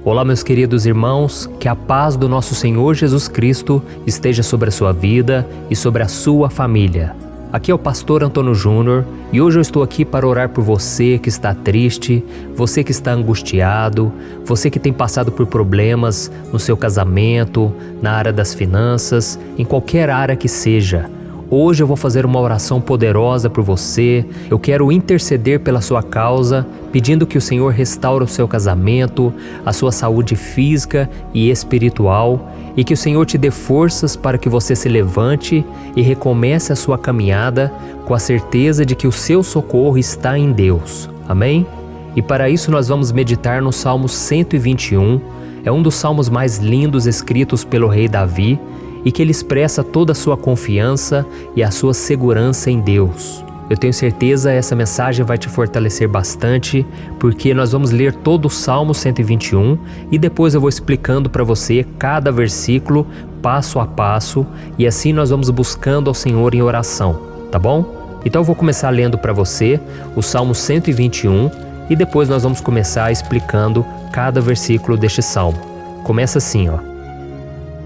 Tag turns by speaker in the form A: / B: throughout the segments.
A: Olá, meus queridos irmãos, que a paz do nosso Senhor Jesus Cristo esteja sobre a sua vida e sobre a sua família. Aqui é o pastor Antônio Júnior e hoje eu estou aqui para orar por você que está triste, você que está angustiado, você que tem passado por problemas no seu casamento, na área das finanças, em qualquer área que seja. Hoje eu vou fazer uma oração poderosa por você. Eu quero interceder pela sua causa, pedindo que o Senhor restaure o seu casamento, a sua saúde física e espiritual, e que o Senhor te dê forças para que você se levante e recomece a sua caminhada com a certeza de que o seu socorro está em Deus. Amém? E para isso nós vamos meditar no Salmo 121. É um dos salmos mais lindos escritos pelo rei Davi, e que ele expressa toda a sua confiança e a sua segurança em Deus. Eu tenho certeza que essa mensagem vai te fortalecer bastante, porque nós vamos ler todo o Salmo 121 e depois eu vou explicando para você cada versículo, passo a passo, e assim nós vamos buscando ao Senhor em oração, tá bom? Então eu vou começar lendo para você o Salmo 121 e depois nós vamos começar explicando cada versículo deste salmo. Começa assim, ó.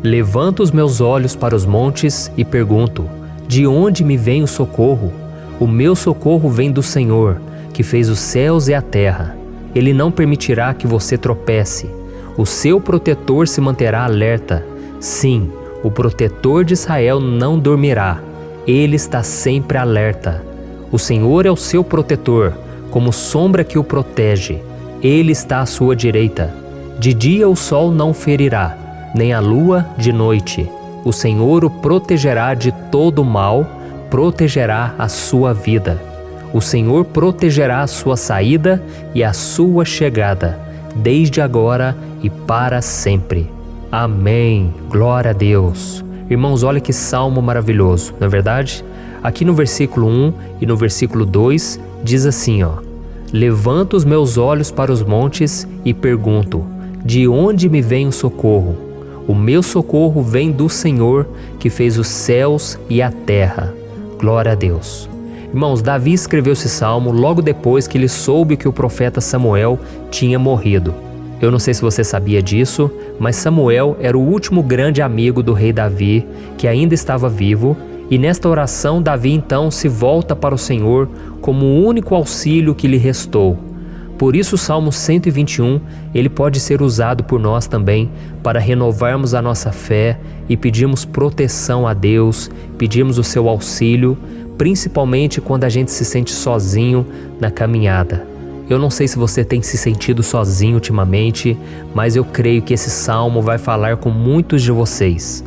A: Levanto os meus olhos para os montes e pergunto: de onde me vem o socorro? O meu socorro vem do Senhor, que fez os céus e a terra. Ele não permitirá que você tropece. O seu protetor se manterá alerta. Sim, o protetor de Israel não dormirá. Ele está sempre alerta. O Senhor é o seu protetor, como sombra que o protege. Ele está à sua direita. De dia o sol não ferirá, nem a lua de noite. O Senhor o protegerá de todo mal, protegerá a sua vida. O Senhor protegerá a sua saída e a sua chegada, desde agora e para sempre. Amém. Glória a Deus. Irmãos, olha que salmo maravilhoso, não é verdade? Aqui no versículo 1 e no versículo 2 diz assim, ó: Levanto os meus olhos para os montes e pergunto: de onde me vem o socorro? O meu socorro vem do Senhor, que fez os céus e a terra. Glória a Deus. Irmãos, Davi escreveu esse salmo logo depois que ele soube que o profeta Samuel tinha morrido. Eu não sei se você sabia disso, mas Samuel era o último grande amigo do rei Davi, que ainda estava vivo, e nesta oração Davi então se volta para o Senhor como o único auxílio que lhe restou. Por isso o Salmo 121, ele pode ser usado por nós também para renovarmos a nossa fé e pedirmos proteção a Deus, pedirmos o seu auxílio, principalmente quando a gente se sente sozinho na caminhada. Eu não sei se você tem se sentido sozinho ultimamente, mas eu creio que esse salmo vai falar com muitos de vocês.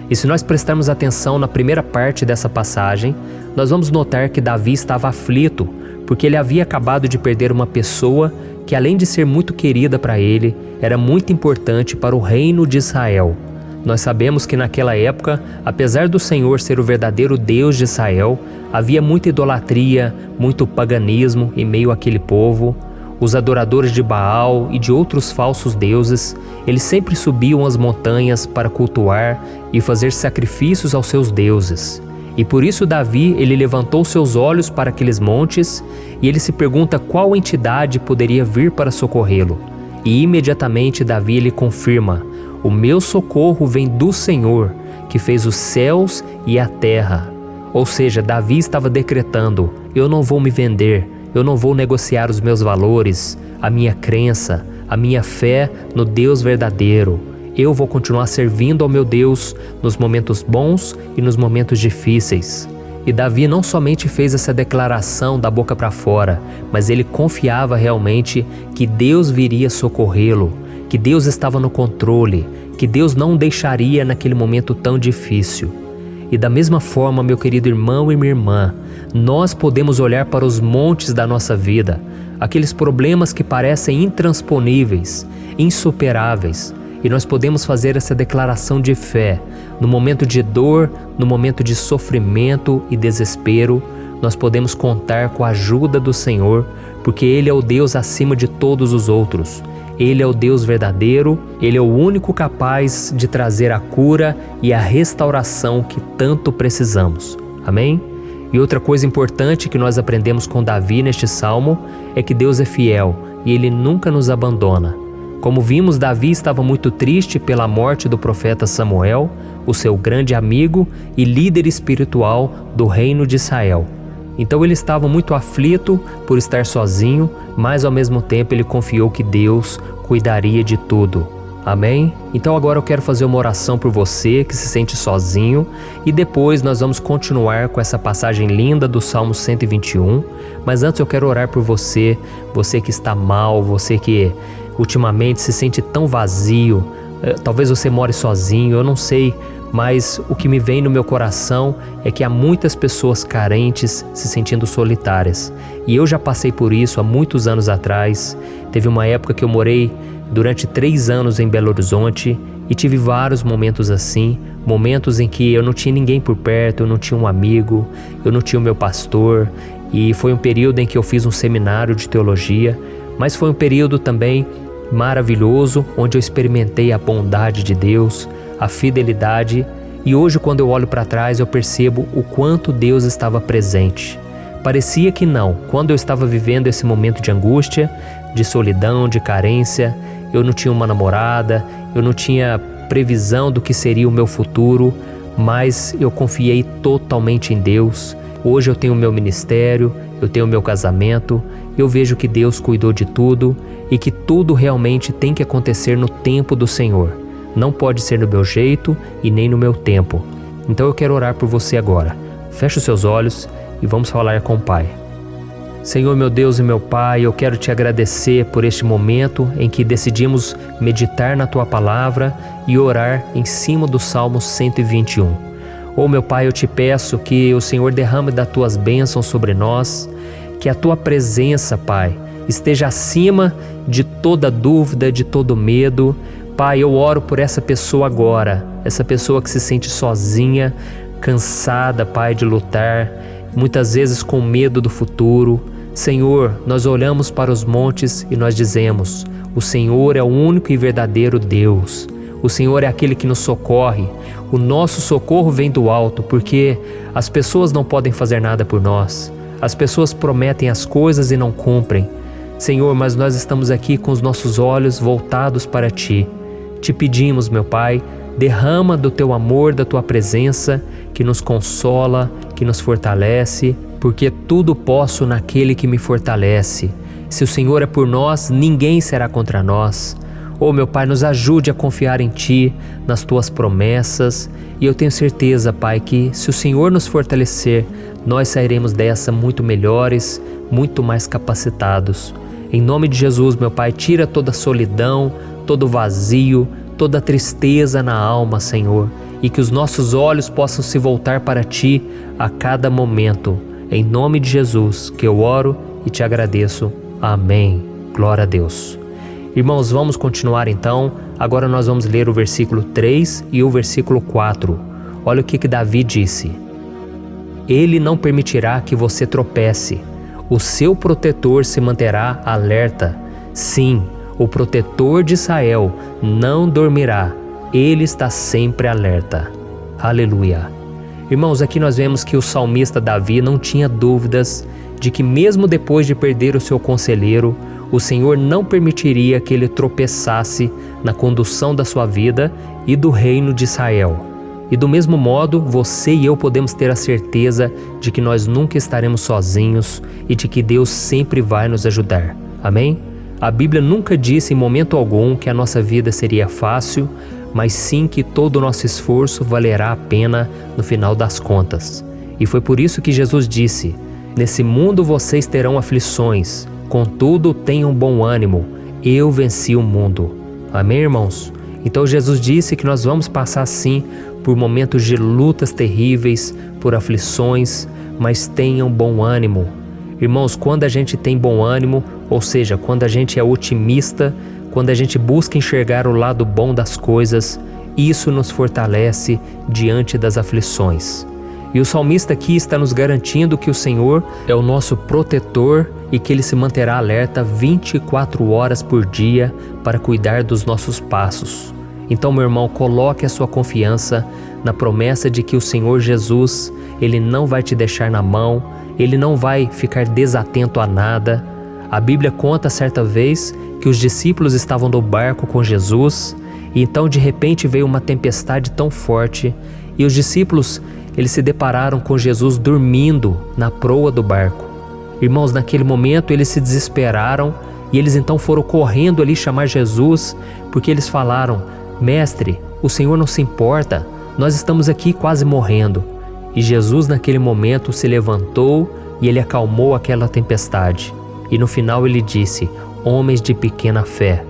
A: E se nós prestarmos atenção na primeira parte dessa passagem, nós vamos notar que Davi estava aflito, porque ele havia acabado de perder uma pessoa que, além de ser muito querida para ele, era muito importante para o reino de Israel. Nós sabemos que naquela época, apesar do Senhor ser o verdadeiro Deus de Israel, havia muita idolatria, muito paganismo em meio àquele povo. Os adoradores de Baal e de outros falsos deuses, eles sempre subiam as montanhas para cultuar e fazer sacrifícios aos seus deuses. E por isso Davi, ele levantou seus olhos para aqueles montes e ele se pergunta qual entidade poderia vir para socorrê-lo. E imediatamente Davi, ele confirma: o meu socorro vem do Senhor, que fez os céus e a terra. Ou seja, Davi estava decretando: eu não vou me vender, eu não vou negociar os meus valores, a minha crença, a minha fé no Deus verdadeiro. Eu vou continuar servindo ao meu Deus nos momentos bons e nos momentos difíceis. E Davi não somente fez essa declaração da boca para fora, mas ele confiava realmente que Deus viria socorrê-lo, que Deus estava no controle, que Deus não o deixaria naquele momento tão difícil. E da mesma forma, meu querido irmão e minha irmã, nós podemos olhar para os montes da nossa vida, aqueles problemas que parecem intransponíveis, insuperáveis, e nós podemos fazer essa declaração de fé. No momento de dor, no momento de sofrimento e desespero, nós podemos contar com a ajuda do Senhor, porque Ele é o Deus acima de todos os outros. Ele é o Deus verdadeiro, Ele é o único capaz de trazer a cura e a restauração que tanto precisamos. Amém? E outra coisa importante que nós aprendemos com Davi neste salmo é que Deus é fiel e Ele nunca nos abandona. Como vimos, Davi estava muito triste pela morte do profeta Samuel, o seu grande amigo e líder espiritual do reino de Israel. Então ele estava muito aflito por estar sozinho, mas ao mesmo tempo ele confiou que Deus cuidaria de tudo. Amém? Então agora eu quero fazer uma oração por você que se sente sozinho e depois nós vamos continuar com essa passagem linda do Salmo 121. Mas antes eu quero orar por você, você que está mal, você que ultimamente se sente tão vazio, talvez você more sozinho, eu não sei, mas o que me vem no meu coração é que há muitas pessoas carentes se sentindo solitárias. E eu já passei por isso há muitos anos atrás. Teve uma época que eu morei durante 3 anos em Belo Horizonte e tive vários momentos assim, momentos em que eu não tinha ninguém por perto, eu não tinha um amigo, eu não tinha o meu pastor, e foi um período em que eu fiz um seminário de teologia, mas foi um período também maravilhoso, onde eu experimentei a bondade de Deus, a fidelidade, e hoje quando eu olho para trás eu percebo o quanto Deus estava presente. Parecia que não, quando eu estava vivendo esse momento de angústia, de solidão, de carência, eu não tinha uma namorada, eu não tinha previsão do que seria o meu futuro, mas eu confiei totalmente em Deus. Hoje eu tenho o meu ministério, eu tenho o meu casamento, eu vejo que Deus cuidou de tudo e que tudo realmente tem que acontecer no tempo do Senhor. Não pode ser no meu jeito e nem no meu tempo. Então eu quero orar por você agora. Feche os seus olhos e vamos falar com o Pai. Senhor, meu Deus e meu Pai, eu quero te agradecer por este momento em que decidimos meditar na Tua Palavra e orar em cima do Salmo 121. Meu Pai, eu te peço que o Senhor derrame das Tuas bênçãos sobre nós, que a Tua presença, Pai, esteja acima de toda dúvida, de todo medo. Pai, eu oro por essa pessoa agora, essa pessoa que se sente sozinha, cansada, Pai, de lutar, muitas vezes com medo do futuro. Senhor, nós olhamos para os montes e nós dizemos: o Senhor é o único e verdadeiro Deus. O Senhor é aquele que nos socorre. O nosso socorro vem do alto, porque as pessoas não podem fazer nada por nós. As pessoas prometem as coisas e não cumprem. Senhor, mas nós estamos aqui com os nossos olhos voltados para Ti. Te pedimos, meu Pai, derrama do Teu amor, da Tua presença, que nos consola, que nos fortalece, porque tudo posso naquele que me fortalece. Se o Senhor é por nós, ninguém será contra nós. Meu Pai, nos ajude a confiar em Ti, nas Tuas promessas, e eu tenho certeza, Pai, que se o Senhor nos fortalecer, nós sairemos dessa muito melhores, muito mais capacitados. Em nome de Jesus, meu Pai, tira toda a solidão, todo o vazio, toda a tristeza na alma, Senhor, e que os nossos olhos possam se voltar para Ti a cada momento. Em nome de Jesus que eu oro e te agradeço. Amém. Glória a Deus. Irmãos, vamos continuar então. Agora nós vamos ler o versículo 3 e o versículo 4. Olha o que Davi disse: Ele não permitirá que você tropece. O seu protetor se manterá alerta. Sim, o protetor de Israel não dormirá. Ele está sempre alerta. Aleluia. Irmãos, aqui nós vemos que o salmista Davi não tinha dúvidas de que mesmo depois de perder o seu conselheiro, o Senhor não permitiria que ele tropeçasse na condução da sua vida e do reino de Israel. E do mesmo modo, você e eu podemos ter a certeza de que nós nunca estaremos sozinhos e de que Deus sempre vai nos ajudar. Amém? A Bíblia nunca disse em momento algum que a nossa vida seria fácil, mas sim que todo o nosso esforço valerá a pena no final das contas. E foi por isso que Jesus disse: Nesse mundo vocês terão aflições, contudo tenham bom ânimo, eu venci o mundo. Amém, irmãos? Então Jesus disse que nós vamos passar sim por momentos de lutas terríveis, por aflições, mas tenham bom ânimo. Irmãos, quando a gente tem bom ânimo, ou seja, quando a gente é otimista, quando a gente busca enxergar o lado bom das coisas, isso nos fortalece diante das aflições. E o salmista aqui está nos garantindo que o Senhor é o nosso protetor e que Ele se manterá alerta 24 horas por dia para cuidar dos nossos passos. Então, meu irmão, coloque a sua confiança na promessa de que o Senhor Jesus, Ele não vai te deixar na mão, Ele não vai ficar desatento a nada. A Bíblia conta certa vez que os discípulos estavam no barco com Jesus e então de repente veio uma tempestade tão forte e os discípulos eles se depararam com Jesus dormindo na proa do barco. Irmãos, naquele momento eles se desesperaram e eles então foram correndo ali chamar Jesus porque eles falaram: Mestre, o Senhor não se importa, nós estamos aqui quase morrendo. E Jesus naquele momento se levantou e ele acalmou aquela tempestade. E no final ele disse: homens de pequena fé.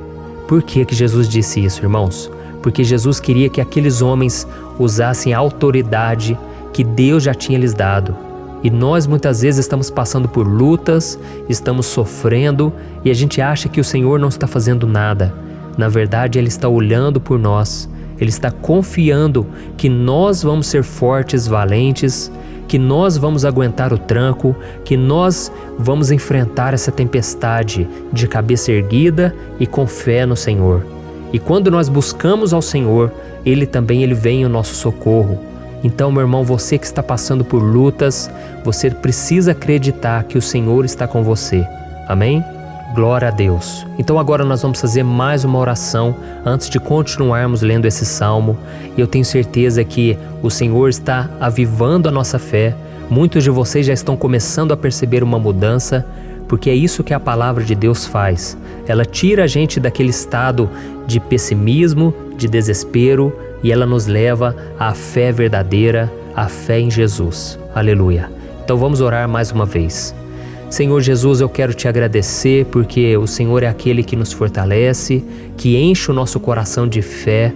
A: Por que Jesus disse isso, irmãos? Porque Jesus queria que aqueles homens usassem a autoridade que Deus já tinha lhes dado. E nós muitas vezes estamos passando por lutas, estamos sofrendo e a gente acha que o Senhor não está fazendo nada. Na verdade, Ele está olhando por nós. Ele está confiando que nós vamos ser fortes, valentes, que nós vamos aguentar o tranco, que nós vamos enfrentar essa tempestade de cabeça erguida e com fé no Senhor. E quando nós buscamos ao Senhor, Ele vem ao nosso socorro. Então, meu irmão, você que está passando por lutas, você precisa acreditar que o Senhor está com você. Amém? Glória a Deus. Então agora nós vamos fazer mais uma oração antes de continuarmos lendo esse salmo. E eu tenho certeza que o Senhor está avivando a nossa fé. Muitos de vocês já estão começando a perceber uma mudança, porque é isso que a palavra de Deus faz. Ela tira a gente daquele estado de pessimismo, de desespero, e ela nos leva à fé verdadeira, à fé em Jesus. Aleluia. Então vamos orar mais uma vez. Senhor Jesus, eu quero te agradecer porque o Senhor é aquele que nos fortalece, que enche o nosso coração de fé.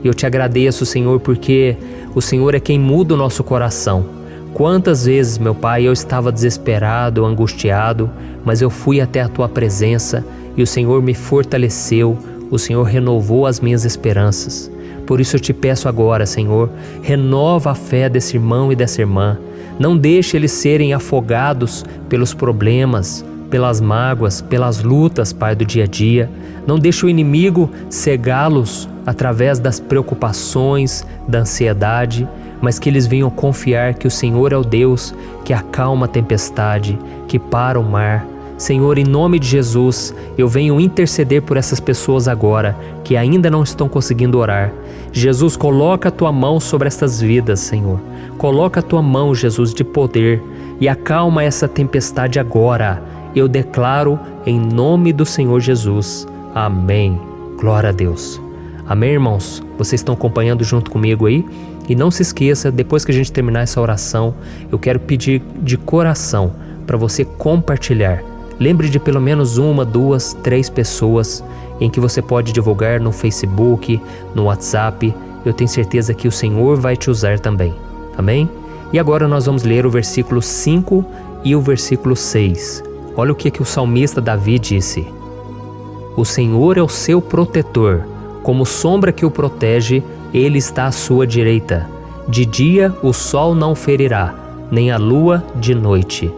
A: E eu te agradeço, Senhor, porque o Senhor é quem muda o nosso coração. Quantas vezes, meu Pai, eu estava desesperado, angustiado, mas eu fui até a Tua presença e o Senhor me fortaleceu, o Senhor renovou as minhas esperanças. Por isso eu te peço agora, Senhor, renova a fé desse irmão e dessa irmã. Não deixe eles serem afogados pelos problemas, pelas mágoas, pelas lutas, Pai, do dia a dia. Não deixe o inimigo cegá-los através das preocupações, da ansiedade, mas que eles venham confiar que o Senhor é o Deus que acalma a tempestade, que para o mar. Senhor, em nome de Jesus, eu venho interceder por essas pessoas agora que ainda não estão conseguindo orar. Jesus, coloca a Tua mão sobre estas vidas, Senhor. Coloca a Tua mão, Jesus, de poder e acalma essa tempestade agora. Eu declaro em nome do Senhor Jesus. Amém. Glória a Deus. Amém, irmãos? Vocês estão acompanhando junto comigo aí? E não se esqueça, depois que a gente terminar essa oração, eu quero pedir de coração para você compartilhar. Lembre de pelo menos 1, 2, 3 pessoas em que você pode divulgar no Facebook, no WhatsApp. Eu tenho certeza que o Senhor vai te usar também. Amém? E agora nós vamos ler o versículo 5 e o versículo 6. Olha o que o salmista Davi disse. O Senhor é o seu protetor, como sombra que o protege, Ele está à sua direita. De dia o sol não ferirá, nem a lua de noite.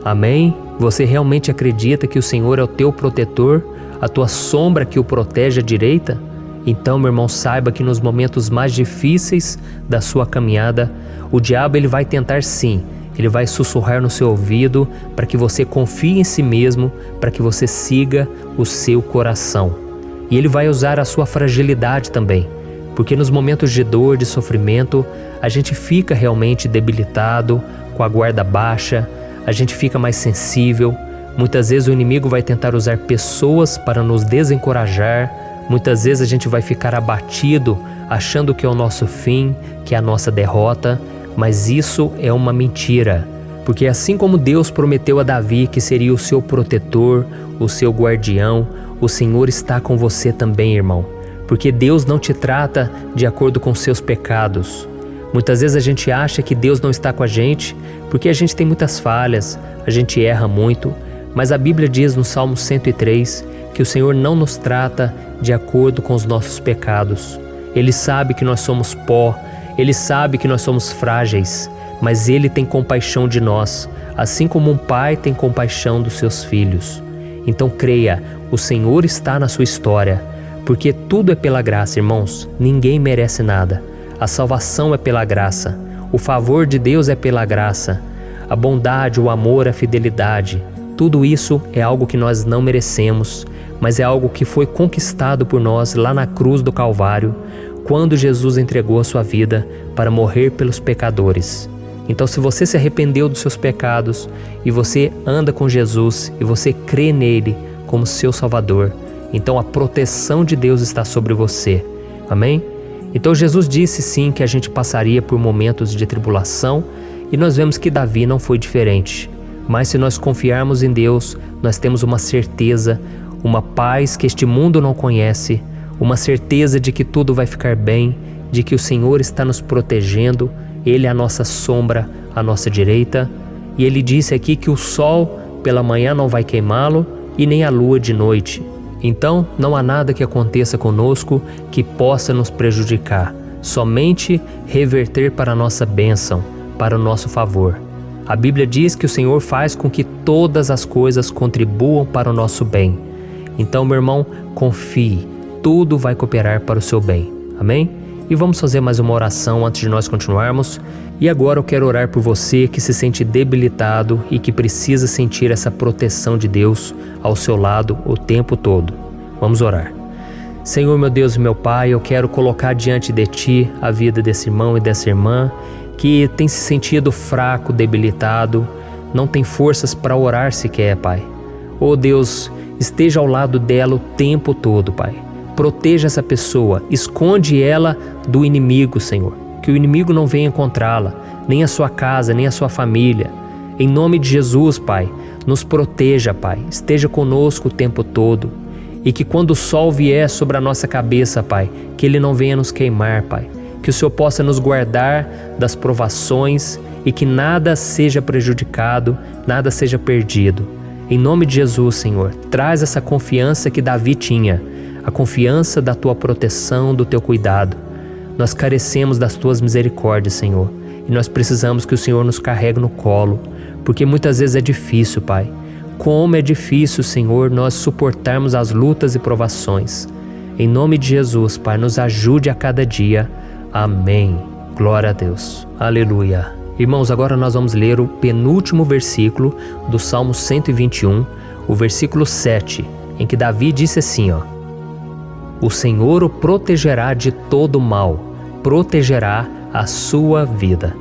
A: Amém? Você realmente acredita que o Senhor é o teu protetor, a tua sombra que o protege à direita? Então, meu irmão, saiba que nos momentos mais difíceis da sua caminhada, o diabo ele vai tentar sim, ele vai sussurrar no seu ouvido para que você confie em si mesmo, para que você siga o seu coração. E ele vai usar a sua fragilidade também, porque nos momentos de dor, de sofrimento, a gente fica realmente debilitado, com a guarda baixa, a gente fica mais sensível. Muitas vezes o inimigo vai tentar usar pessoas para nos desencorajar. Muitas vezes a gente vai ficar abatido, achando que é o nosso fim, que é a nossa derrota. Mas isso é uma mentira. Porque assim como Deus prometeu a Davi que seria o seu protetor, o seu guardião, o Senhor está com você também, irmão. Porque Deus não te trata de acordo com seus pecados. Muitas vezes a gente acha que Deus não está com a gente porque a gente tem muitas falhas, a gente erra muito, mas a Bíblia diz no Salmo 103 que o Senhor não nos trata de acordo com os nossos pecados. Ele sabe que nós somos pó, Ele sabe que nós somos frágeis, mas Ele tem compaixão de nós, assim como um pai tem compaixão dos seus filhos. Então creia, o Senhor está na sua história, porque tudo é pela graça, irmãos, ninguém merece nada. A salvação é pela graça, o favor de Deus é pela graça, a bondade, o amor, a fidelidade, Tudo isso é algo que nós não merecemos, mas é algo que foi conquistado por nós lá na cruz do Calvário, quando Jesus entregou a sua vida para morrer pelos pecadores. Então, se você se arrependeu dos seus pecados e você anda com Jesus e você crê nele como seu Salvador, então a proteção de Deus está sobre você. Amém? Então Jesus disse sim que a gente passaria por momentos de tribulação e nós vemos que Davi não foi diferente. Mas se nós confiarmos em Deus, nós temos uma certeza, uma paz que este mundo não conhece, uma certeza de que tudo vai ficar bem, de que o Senhor está nos protegendo, Ele é a nossa sombra, à nossa direita. E Ele disse aqui que o sol pela manhã não vai queimá-lo e nem a lua de noite. Então não há nada que aconteça conosco que possa nos prejudicar, somente reverter para a nossa bênção, para o nosso favor. A Bíblia diz que o Senhor faz com que todas as coisas contribuam para o nosso bem. Então, meu irmão, confie, tudo vai cooperar para o seu bem. Amém? E vamos fazer mais uma oração antes de nós continuarmos. E agora eu quero orar por você que se sente debilitado e que precisa sentir essa proteção de Deus ao seu lado o tempo todo. Vamos orar. Senhor, meu Deus e meu Pai, eu quero colocar diante de Ti a vida desse irmão e dessa irmã que tem se sentido fraco, debilitado, não tem forças para orar sequer, Pai. Oh Deus, esteja ao lado dela o tempo todo, Pai. Proteja essa pessoa, esconde ela do inimigo, Senhor. Que o inimigo não venha encontrá-la, nem a sua casa, nem a sua família. Em nome de Jesus, Pai, nos proteja, Pai. Esteja conosco o tempo todo. E que quando o sol vier sobre a nossa cabeça, Pai, que ele não venha nos queimar, Pai. Que o Senhor possa nos guardar das provações e que nada seja prejudicado, nada seja perdido. Em nome de Jesus, Senhor, traz essa confiança que Davi tinha, a confiança da Tua proteção, do Teu cuidado. Nós carecemos das Tuas misericórdias, Senhor, e nós precisamos que o Senhor nos carregue no colo, porque muitas vezes é difícil, Pai. Como é difícil, Senhor, nós suportarmos as lutas e provações. Em nome de Jesus, Pai, nos ajude a cada dia. Amém. Glória a Deus. Aleluia. Irmãos, agora nós vamos ler o penúltimo versículo do Salmo 121, o versículo 7, em que Davi disse assim, ó: O Senhor o protegerá de todo mal, protegerá a sua vida.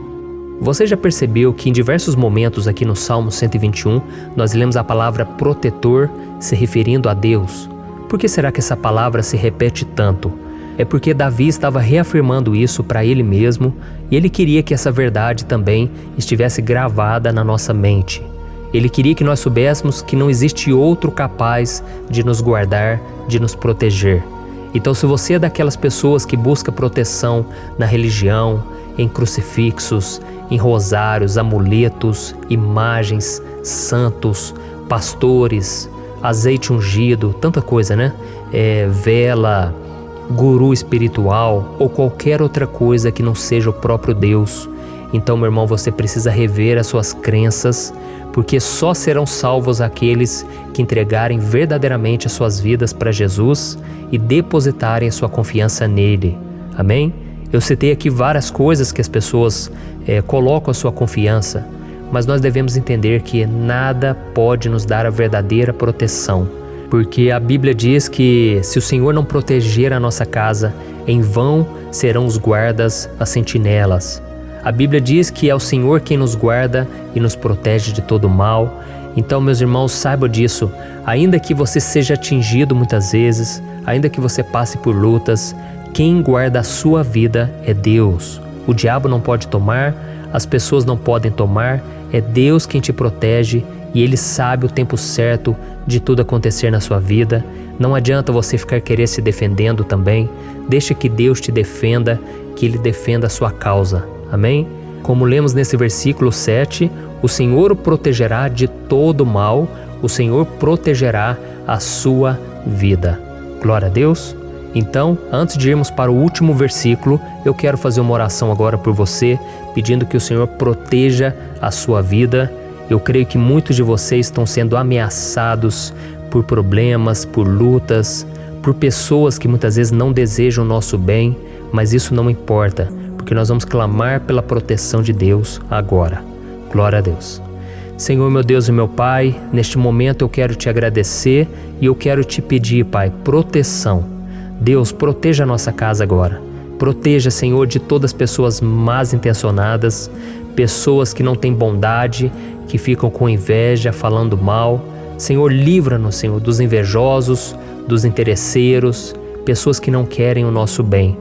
A: Você já percebeu que em diversos momentos aqui no Salmo 121, nós lemos a palavra protetor se referindo a Deus? Por que será que essa palavra se repete tanto? É porque Davi estava reafirmando isso para ele mesmo e ele queria que essa verdade também estivesse gravada na nossa mente. Ele queria que nós soubéssemos que não existe outro capaz de nos guardar, de nos proteger. Então, se você é daquelas pessoas que busca proteção na religião, em crucifixos, em rosários, amuletos, imagens, santos, pastores, azeite ungido, tanta coisa, né? Vela, guru espiritual ou qualquer outra coisa que não seja o próprio Deus. Então, meu irmão, você precisa rever as suas crenças, porque só serão salvos aqueles que entregarem verdadeiramente as suas vidas para Jesus e depositarem a sua confiança nele. Amém? Eu citei aqui várias coisas que as pessoas colocam a sua confiança, mas nós devemos entender que nada pode nos dar a verdadeira proteção. Porque a Bíblia diz que se o Senhor não proteger a nossa casa, em vão serão os guardas, as sentinelas. A Bíblia diz que é o Senhor quem nos guarda e nos protege de todo mal. Então, meus irmãos, saibam disso. Ainda que você seja atingido muitas vezes, ainda que você passe por lutas, quem guarda a sua vida é Deus. O diabo não pode tomar, as pessoas não podem tomar, é Deus quem te protege e Ele sabe o tempo certo de tudo acontecer na sua vida. Não adianta você ficar querer se defendendo também. Deixa que Deus te defenda, que Ele defenda a sua causa. Amém? Como lemos nesse versículo 7, o Senhor o protegerá de todo mal, o Senhor protegerá a sua vida. Glória a Deus. Então, antes de irmos para o último versículo, eu quero fazer uma oração agora por você, pedindo que o Senhor proteja a sua vida. Eu creio que muitos de vocês estão sendo ameaçados por problemas, por lutas, por pessoas que muitas vezes não desejam o nosso bem, mas isso não importa, porque nós vamos clamar pela proteção de Deus agora. Glória a Deus. Senhor, meu Deus e meu Pai, neste momento eu quero te agradecer e eu quero te pedir, Pai, proteção. Deus, proteja a nossa casa agora. Proteja, Senhor, de todas as pessoas más intencionadas, pessoas que não têm bondade, que ficam com inveja, falando mal. Senhor, livra-nos, Senhor, dos invejosos, dos interesseiros, pessoas que não querem o nosso bem.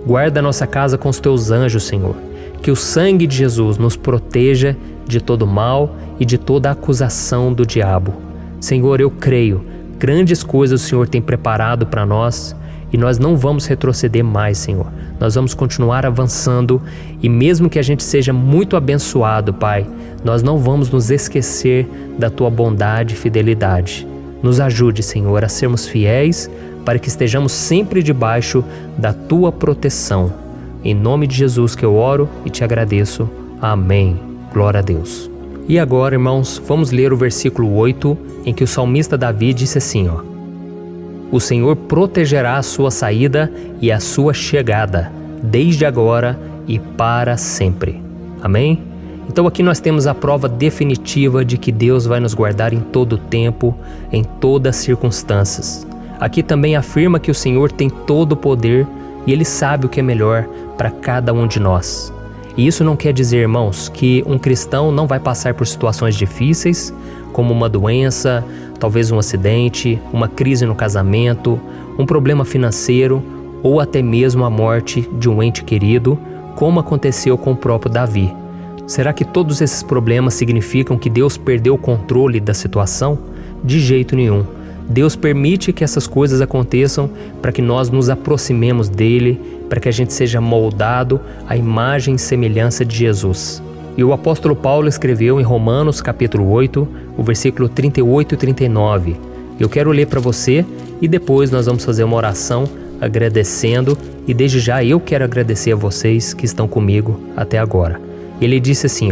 A: Guarda a nossa casa com os teus anjos, Senhor. Que o sangue de Jesus nos proteja de todo mal e de toda acusação do diabo. Senhor, eu creio, grandes coisas o Senhor tem preparado para nós e nós não vamos retroceder mais, Senhor. Nós vamos continuar avançando e mesmo que a gente seja muito abençoado, Pai, nós não vamos nos esquecer da Tua bondade e fidelidade. Nos ajude, Senhor, a sermos fiéis para que estejamos sempre debaixo da Tua proteção. Em nome de Jesus que eu oro e te agradeço. Amém. Glória a Deus. E agora, irmãos, vamos ler o versículo 8, em que o salmista Davi disse assim, O Senhor protegerá a sua saída e a sua chegada, desde agora e para sempre. Amém? Então aqui nós temos a prova definitiva de que Deus vai nos guardar em todo o tempo, em todas as circunstâncias. Aqui também afirma que o Senhor tem todo o poder e Ele sabe o que é melhor para cada um de nós. E isso não quer dizer, irmãos, que um cristão não vai passar por situações difíceis, como uma doença, talvez um acidente, uma crise no casamento, um problema financeiro ou até mesmo a morte de um ente querido, como aconteceu com o próprio Davi. Será que todos esses problemas significam que Deus perdeu o controle da situação? De jeito nenhum. Deus permite que essas coisas aconteçam para que nós nos aproximemos dele, para que a gente seja moldado à imagem e semelhança de Jesus. E o apóstolo Paulo escreveu em Romanos capítulo 8, o versículo 38 e 39. Eu quero ler para você e depois nós vamos fazer uma oração agradecendo e desde já eu quero agradecer a vocês que estão comigo até agora. Ele disse assim,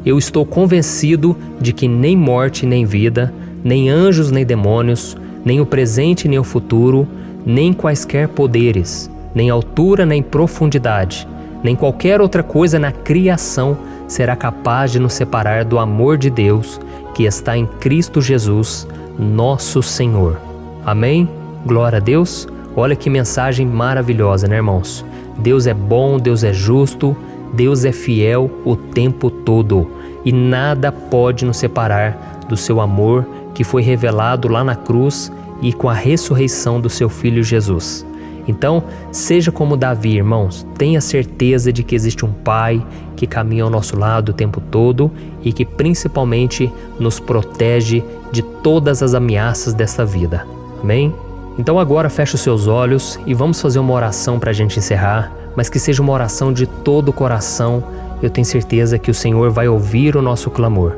A: Eu estou convencido de que nem morte nem vida, nem anjos nem demônios, nem o presente nem o futuro, nem quaisquer poderes, nem altura nem profundidade, nem qualquer outra coisa na criação será capaz de nos separar do amor de Deus que está em Cristo Jesus, nosso Senhor. Amém? Glória a Deus. Olha que mensagem maravilhosa, né, irmãos? Deus é bom, Deus é justo, Deus é fiel o tempo todo e nada pode nos separar do seu amor que foi revelado lá na cruz e com a ressurreição do seu Filho Jesus. Então, seja como Davi, irmãos, tenha certeza de que existe um Pai que caminha ao nosso lado o tempo todo e que principalmente nos protege de todas as ameaças desta vida. Amém? Então agora feche os seus olhos e vamos fazer uma oração para a gente encerrar, mas que seja uma oração de todo o coração. Eu tenho certeza que o Senhor vai ouvir o nosso clamor.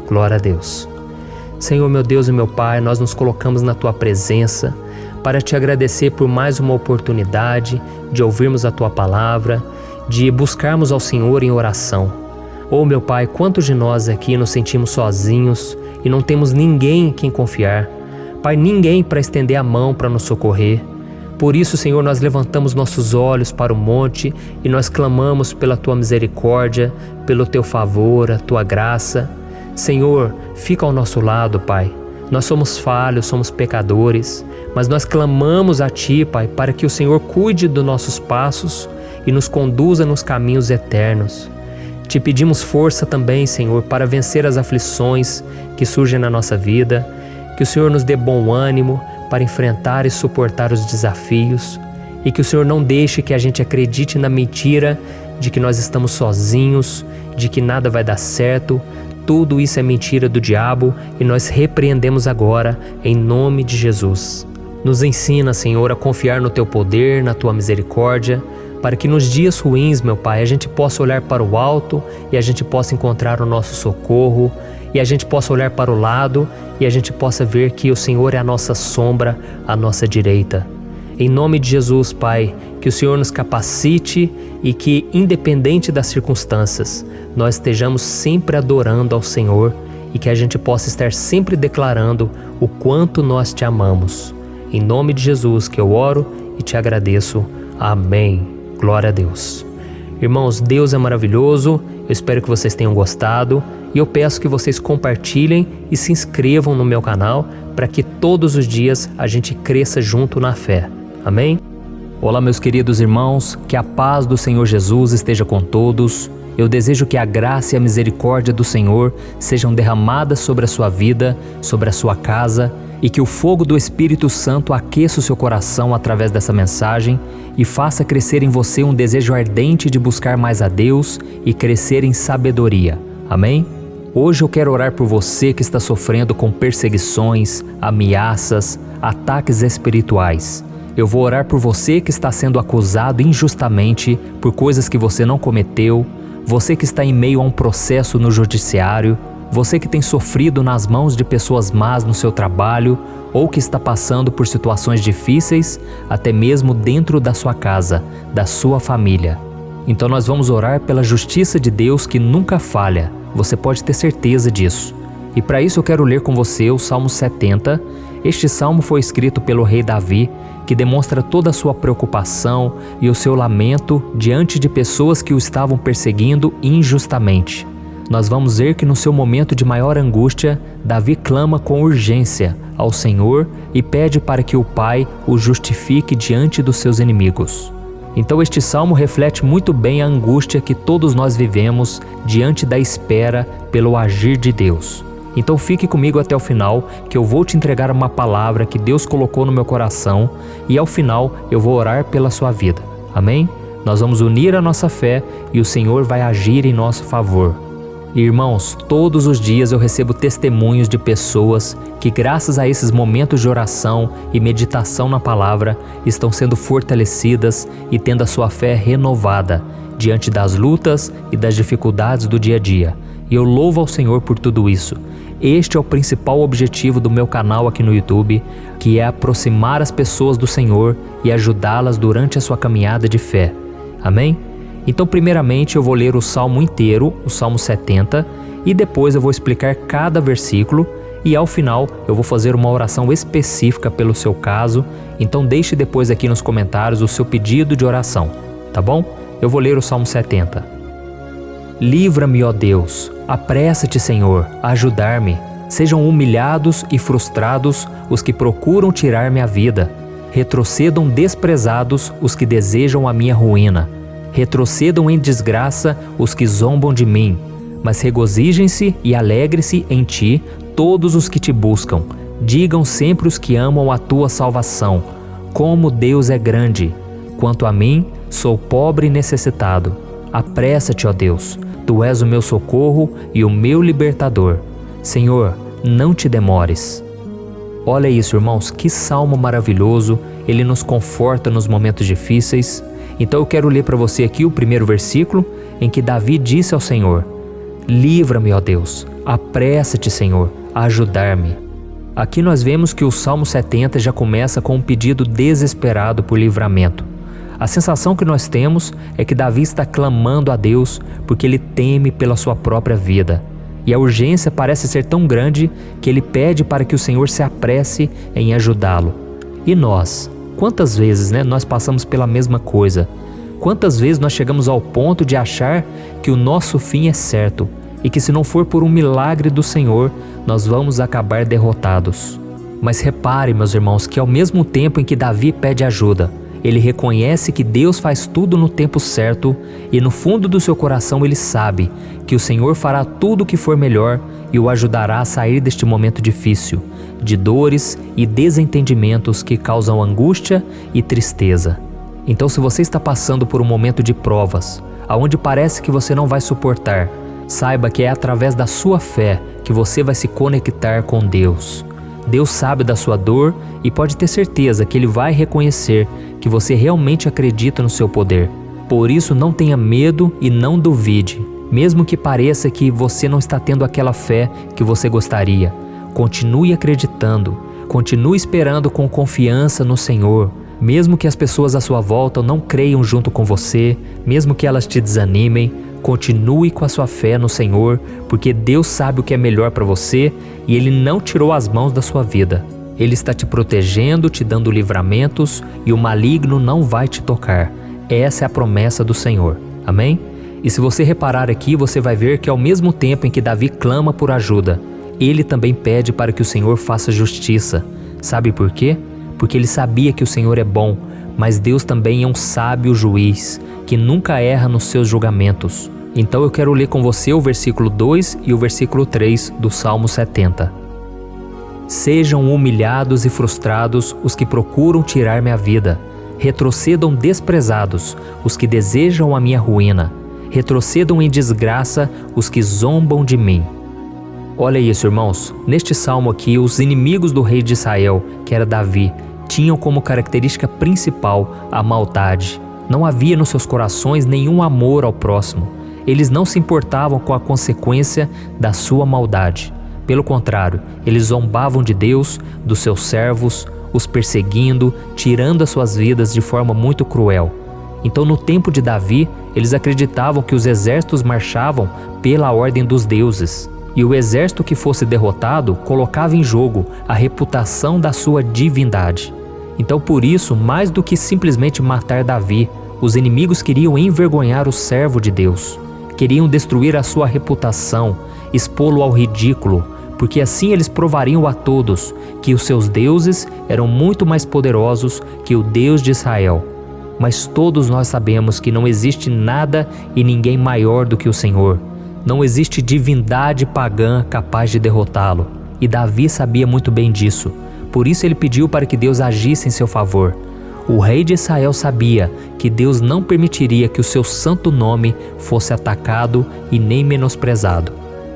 A: Glória a Deus. Senhor, meu Deus e meu Pai, nós nos colocamos na Tua presença para Te agradecer por mais uma oportunidade de ouvirmos a Tua palavra, de buscarmos ao Senhor em oração. Oh, meu Pai, quantos de nós aqui nos sentimos sozinhos e não temos ninguém em quem confiar. Pai, ninguém para estender a mão para nos socorrer. Por isso, Senhor, nós levantamos nossos olhos para o monte e nós clamamos pela Tua misericórdia, pelo Teu favor, a Tua graça. Senhor, fica ao nosso lado, Pai. Nós somos falhos, somos pecadores, mas nós clamamos a Ti, Pai, para que o Senhor cuide dos nossos passos e nos conduza nos caminhos eternos. Te pedimos força também, Senhor, para vencer as aflições que surgem na nossa vida, que o Senhor nos dê bom ânimo para enfrentar e suportar os desafios e que o Senhor não deixe que a gente acredite na mentira de que nós estamos sozinhos, de que nada vai dar certo. Tudo isso é mentira do diabo e nós repreendemos agora em nome de Jesus. Nos ensina, Senhor, a confiar no Teu poder, na Tua misericórdia, para que nos dias ruins, meu Pai, a gente possa olhar para o alto e a gente possa encontrar o nosso socorro e a gente possa olhar para o lado e a gente possa ver que o Senhor é a nossa sombra, a nossa direita. Em nome de Jesus, Pai, que o Senhor nos capacite e que, independente das circunstâncias, nós estejamos sempre adorando ao Senhor e que a gente possa estar sempre declarando o quanto nós Te amamos. Em nome de Jesus que eu oro e Te agradeço. Amém. Glória a Deus. Irmãos, Deus é maravilhoso. Eu espero que vocês tenham gostado e eu peço que vocês compartilhem e se inscrevam no meu canal para que todos os dias a gente cresça junto na fé. Amém? Olá, meus queridos irmãos, que a paz do Senhor Jesus esteja com todos. Eu desejo que a graça e a misericórdia do Senhor sejam derramadas sobre a sua vida, sobre a sua casa, e que o fogo do Espírito Santo aqueça o seu coração através dessa mensagem e faça crescer em você um desejo ardente de buscar mais a Deus e crescer em sabedoria. Amém? Hoje eu quero orar por você que está sofrendo com perseguições, ameaças, ataques espirituais. Eu vou orar por você que está sendo acusado injustamente por coisas que você não cometeu, você que está em meio a um processo no judiciário, você que tem sofrido nas mãos de pessoas más no seu trabalho ou que está passando por situações difíceis, até mesmo dentro da sua casa, da sua família. Então nós vamos orar pela justiça de Deus que nunca falha, você pode ter certeza disso. E para isso eu quero ler com você o Salmo 70. Este salmo foi escrito pelo rei Davi, que demonstra toda a sua preocupação e o seu lamento diante de pessoas que o estavam perseguindo injustamente. Nós vamos ver que no seu momento de maior angústia, Davi clama com urgência ao Senhor e pede para que o Pai o justifique diante dos seus inimigos. Então este salmo reflete muito bem a angústia que todos nós vivemos diante da espera pelo agir de Deus. Então fique comigo até o final, que eu vou te entregar uma palavra que Deus colocou no meu coração e ao final eu vou orar pela sua vida. Amém? Nós vamos unir a nossa fé e o Senhor vai agir em nosso favor. Irmãos, todos os dias eu recebo testemunhos de pessoas que, graças a esses momentos de oração e meditação na palavra, estão sendo fortalecidas e tendo a sua fé renovada diante das lutas e das dificuldades do dia a dia. E eu louvo ao Senhor por tudo isso. Este é o principal objetivo do meu canal aqui no YouTube, que é aproximar as pessoas do Senhor e ajudá-las durante a sua caminhada de fé. Amém? Então, primeiramente, eu vou ler o Salmo inteiro, o Salmo 70, e depois eu vou explicar cada versículo e ao final eu vou fazer uma oração específica pelo seu caso. Então deixe depois aqui nos comentários o seu pedido de oração, tá bom? Eu vou ler o Salmo 70. Livra-me, ó Deus, apressa-te, Senhor, a ajudar-me. Sejam humilhados e frustrados os que procuram tirar-me a vida. Retrocedam desprezados os que desejam a minha ruína. Retrocedam em desgraça os que zombam de mim, mas regozijem-se e alegre-se em ti todos os que te buscam. Digam sempre os que amam a tua salvação, como Deus é grande. Quanto a mim, sou pobre e necessitado. Apressa-te, ó Deus, tu és o meu socorro e o meu libertador. Senhor, não te demores. Olha isso, irmãos, que salmo maravilhoso, ele nos conforta nos momentos difíceis. Então eu quero ler para você aqui o primeiro versículo, em que Davi disse ao Senhor: livra-me, ó Deus, apressa-te, Senhor, a ajudar-me. Aqui nós vemos que o Salmo 70 já começa com um pedido desesperado por livramento. A sensação que nós temos é que Davi está clamando a Deus porque ele teme pela sua própria vida. E a urgência parece ser tão grande que ele pede para que o Senhor se apresse em ajudá-lo. E nós? Quantas vezes nós passamos pela mesma coisa? Quantas vezes nós chegamos ao ponto de achar que o nosso fim é certo e que se não for por um milagre do Senhor, nós vamos acabar derrotados? Mas repare, meus irmãos, que ao mesmo tempo em que Davi pede ajuda, ele reconhece que Deus faz tudo no tempo certo e no fundo do seu coração ele sabe que o Senhor fará tudo o que for melhor e o ajudará a sair deste momento difícil, de dores e desentendimentos que causam angústia e tristeza. Então, se você está passando por um momento de provas, aonde parece que você não vai suportar, saiba que é através da sua fé que você vai se conectar com Deus. Deus sabe da sua dor e pode ter certeza que Ele vai reconhecer que você realmente acredita no seu poder. Por isso, não tenha medo e não duvide, mesmo que pareça que você não está tendo aquela fé que você gostaria. Continue acreditando, continue esperando com confiança no Senhor. Mesmo que as pessoas à sua volta não creiam junto com você, mesmo que elas te desanimem, continue com a sua fé no Senhor, porque Deus sabe o que é melhor para você e Ele não tirou as mãos da sua vida. Ele está te protegendo, te dando livramentos e o maligno não vai te tocar. Essa é a promessa do Senhor. Amém? E se você reparar aqui, você vai ver que ao mesmo tempo em que Davi clama por ajuda, ele também pede para que o Senhor faça justiça. Sabe por quê? Porque ele sabia que o Senhor é bom, mas Deus também é um sábio juiz, que nunca erra nos seus julgamentos. Então eu quero ler com você o versículo 2 e o versículo 3 do Salmo 70. Sejam humilhados e frustrados os que procuram tirar minha vida. Retrocedam desprezados os que desejam a minha ruína. Retrocedam em desgraça os que zombam de mim. Olha isso, irmãos. Neste salmo aqui, os inimigos do rei de Israel, que era Davi, tinham como característica principal a maldade. Não havia nos seus corações nenhum amor ao próximo. Eles não se importavam com a consequência da sua maldade. Pelo contrário, eles zombavam de Deus, dos seus servos, os perseguindo, tirando as suas vidas de forma muito cruel. Então, no tempo de Davi, eles acreditavam que os exércitos marchavam pela ordem dos deuses. E o exército que fosse derrotado colocava em jogo a reputação da sua divindade. Então, por isso, mais do que simplesmente matar Davi, os inimigos queriam envergonhar o servo de Deus. Queriam destruir a sua reputação, expô-lo ao ridículo, porque assim eles provariam a todos que os seus deuses eram muito mais poderosos que o Deus de Israel. Mas todos nós sabemos que não existe nada e ninguém maior do que o Senhor. Não existe divindade pagã capaz de derrotá-lo. E Davi sabia muito bem disso. Por isso ele pediu para que Deus agisse em seu favor. O rei de Israel sabia que Deus não permitiria que o seu santo nome fosse atacado e nem menosprezado.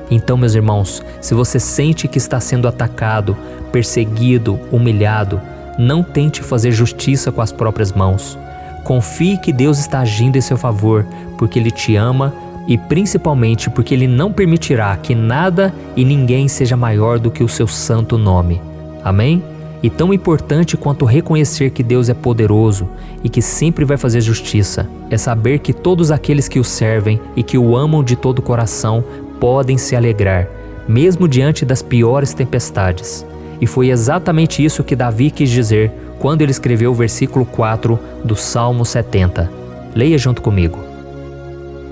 A: Então, meus irmãos, se você sente que está sendo atacado, perseguido, humilhado, não tente fazer justiça com as próprias mãos. Confie que Deus está agindo em seu favor, porque Ele te ama e principalmente porque Ele não permitirá que nada e ninguém seja maior do que o seu santo nome. Amém? E tão importante quanto reconhecer que Deus é poderoso e que sempre vai fazer justiça, é saber que todos aqueles que o servem e que o amam de todo o coração podem se alegrar, mesmo diante das piores tempestades. E foi exatamente isso que Davi quis dizer quando ele escreveu o versículo 4 do Salmo 70. Leia junto comigo.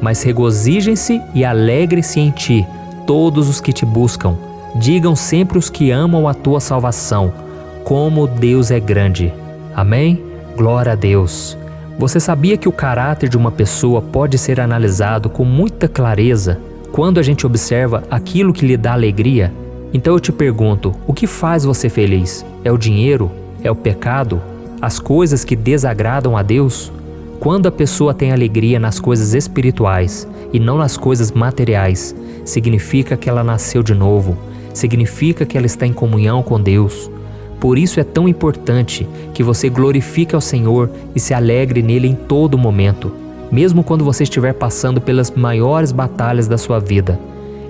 A: Mas regozijem-se e alegrem-se em ti, todos os que te buscam. Digam sempre os que amam a tua salvação, como Deus é grande. Amém? Glória a Deus. Você sabia que o caráter de uma pessoa pode ser analisado com muita clareza quando a gente observa aquilo que lhe dá alegria? Então eu te pergunto, o que faz você feliz? É o dinheiro? É o pecado? As coisas que desagradam a Deus? Quando a pessoa tem alegria nas coisas espirituais e não nas coisas materiais, significa que ela nasceu de novo, significa que ela está em comunhão com Deus. Por isso é tão importante que você glorifique ao Senhor e se alegre nele em todo momento, mesmo quando você estiver passando pelas maiores batalhas da sua vida.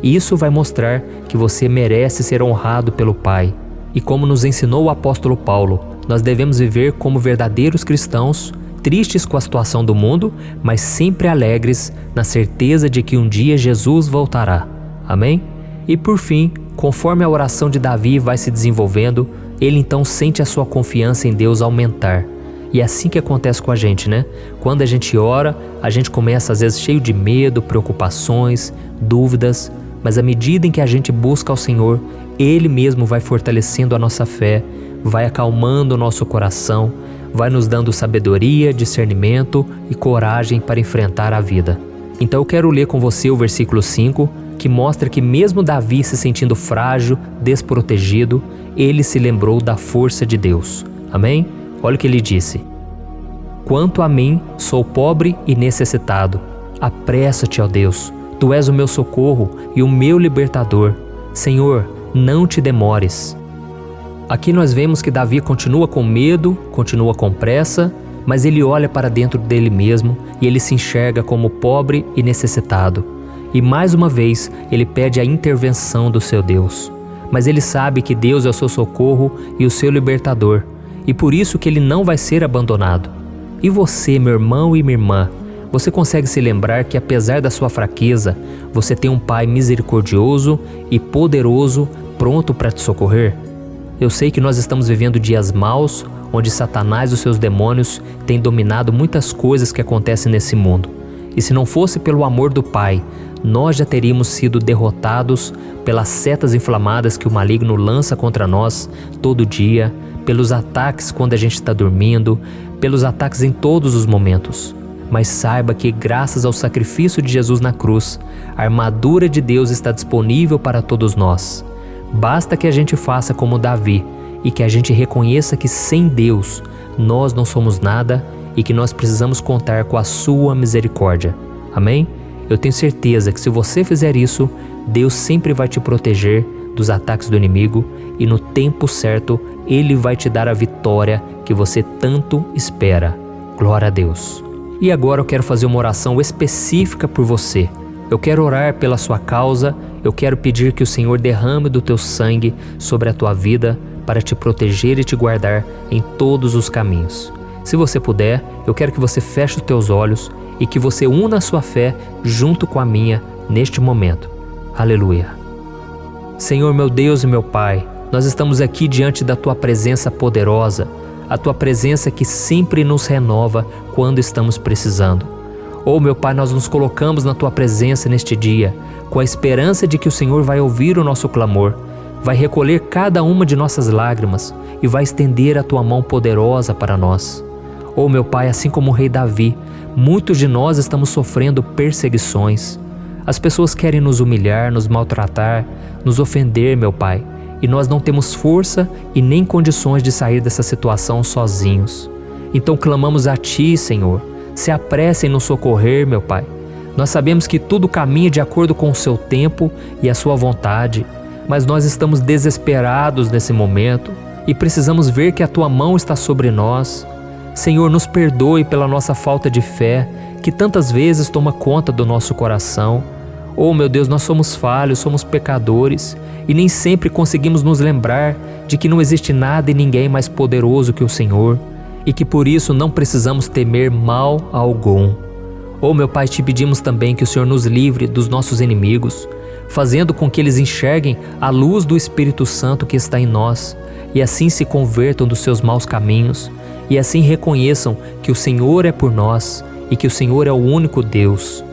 A: Isso vai mostrar que você merece ser honrado pelo Pai. E como nos ensinou o apóstolo Paulo, nós devemos viver como verdadeiros cristãos, tristes com a situação do mundo, mas sempre alegres na certeza de que um dia Jesus voltará. Amém? E por fim, conforme a oração de Davi vai se desenvolvendo, ele então sente a sua confiança em Deus aumentar. E é assim que acontece com a gente, né? Quando a gente ora, a gente começa às vezes cheio de medo, preocupações, dúvidas, mas à medida em que a gente busca ao Senhor, Ele mesmo vai fortalecendo a nossa fé, vai acalmando o nosso coração, vai nos dando sabedoria, discernimento e coragem para enfrentar a vida. Então eu quero ler com você o versículo 5, que mostra que mesmo Davi se sentindo frágil, desprotegido, ele se lembrou da força de Deus. Amém? Olha o que ele disse. Quanto a mim, sou pobre e necessitado. Apressa-te, ó Deus. Tu és o meu socorro e o meu libertador. Senhor, não te demores. Aqui nós vemos que Davi continua com medo, continua com pressa, mas ele olha para dentro dele mesmo e ele se enxerga como pobre e necessitado. E mais uma vez, ele pede a intervenção do seu Deus. Mas ele sabe que Deus é o seu socorro e o seu libertador, e por isso que ele não vai ser abandonado. E você, meu irmão e minha irmã, você consegue se lembrar que apesar da sua fraqueza, você tem um Pai misericordioso e poderoso, pronto para te socorrer? Eu sei que nós estamos vivendo dias maus, onde Satanás e os seus demônios têm dominado muitas coisas que acontecem nesse mundo. E se não fosse pelo amor do Pai, nós já teríamos sido derrotados pelas setas inflamadas que o maligno lança contra nós todo dia, pelos ataques quando a gente está dormindo, pelos ataques em todos os momentos. Mas saiba que, graças ao sacrifício de Jesus na cruz, a armadura de Deus está disponível para todos nós. Basta que a gente faça como Davi e que a gente reconheça que sem Deus nós não somos nada e que nós precisamos contar com a sua misericórdia. Amém? Eu tenho certeza que se você fizer isso, Deus sempre vai te proteger dos ataques do inimigo e no tempo certo Ele vai te dar a vitória que você tanto espera. Glória a Deus. E agora eu quero fazer uma oração específica por você. Eu quero orar pela sua causa, eu quero pedir que o Senhor derrame do teu sangue sobre a tua vida para te proteger e te guardar em todos os caminhos. Se você puder, eu quero que você feche os teus olhos e que você una a sua fé junto com a minha neste momento. Aleluia. Senhor meu Deus e meu Pai, nós estamos aqui diante da Tua presença poderosa, a Tua presença que sempre nos renova quando estamos precisando. Oh meu Pai, nós nos colocamos na Tua presença neste dia, com a esperança de que o Senhor vai ouvir o nosso clamor, vai recolher cada uma de nossas lágrimas e vai estender a Tua mão poderosa para nós. Oh meu Pai, assim como o rei Davi, muitos de nós estamos sofrendo perseguições. As pessoas querem nos humilhar, nos maltratar, nos ofender, meu Pai, e nós não temos força e nem condições de sair dessa situação sozinhos. Então clamamos a Ti, Senhor, se apresse em nos socorrer, meu Pai. Nós sabemos que tudo caminha de acordo com o Seu tempo e a Sua vontade, mas nós estamos desesperados nesse momento e precisamos ver que a Tua mão está sobre nós. Senhor, nos perdoe pela nossa falta de fé, que tantas vezes toma conta do nosso coração. Oh meu Deus, nós somos falhos, somos pecadores e nem sempre conseguimos nos lembrar de que não existe nada e ninguém mais poderoso que o Senhor e que por isso não precisamos temer mal algum. Oh meu Pai, te pedimos também que o Senhor nos livre dos nossos inimigos, fazendo com que eles enxerguem a luz do Espírito Santo que está em nós e assim se convertam dos seus maus caminhos e assim reconheçam que o Senhor é por nós e que o Senhor é o único Deus.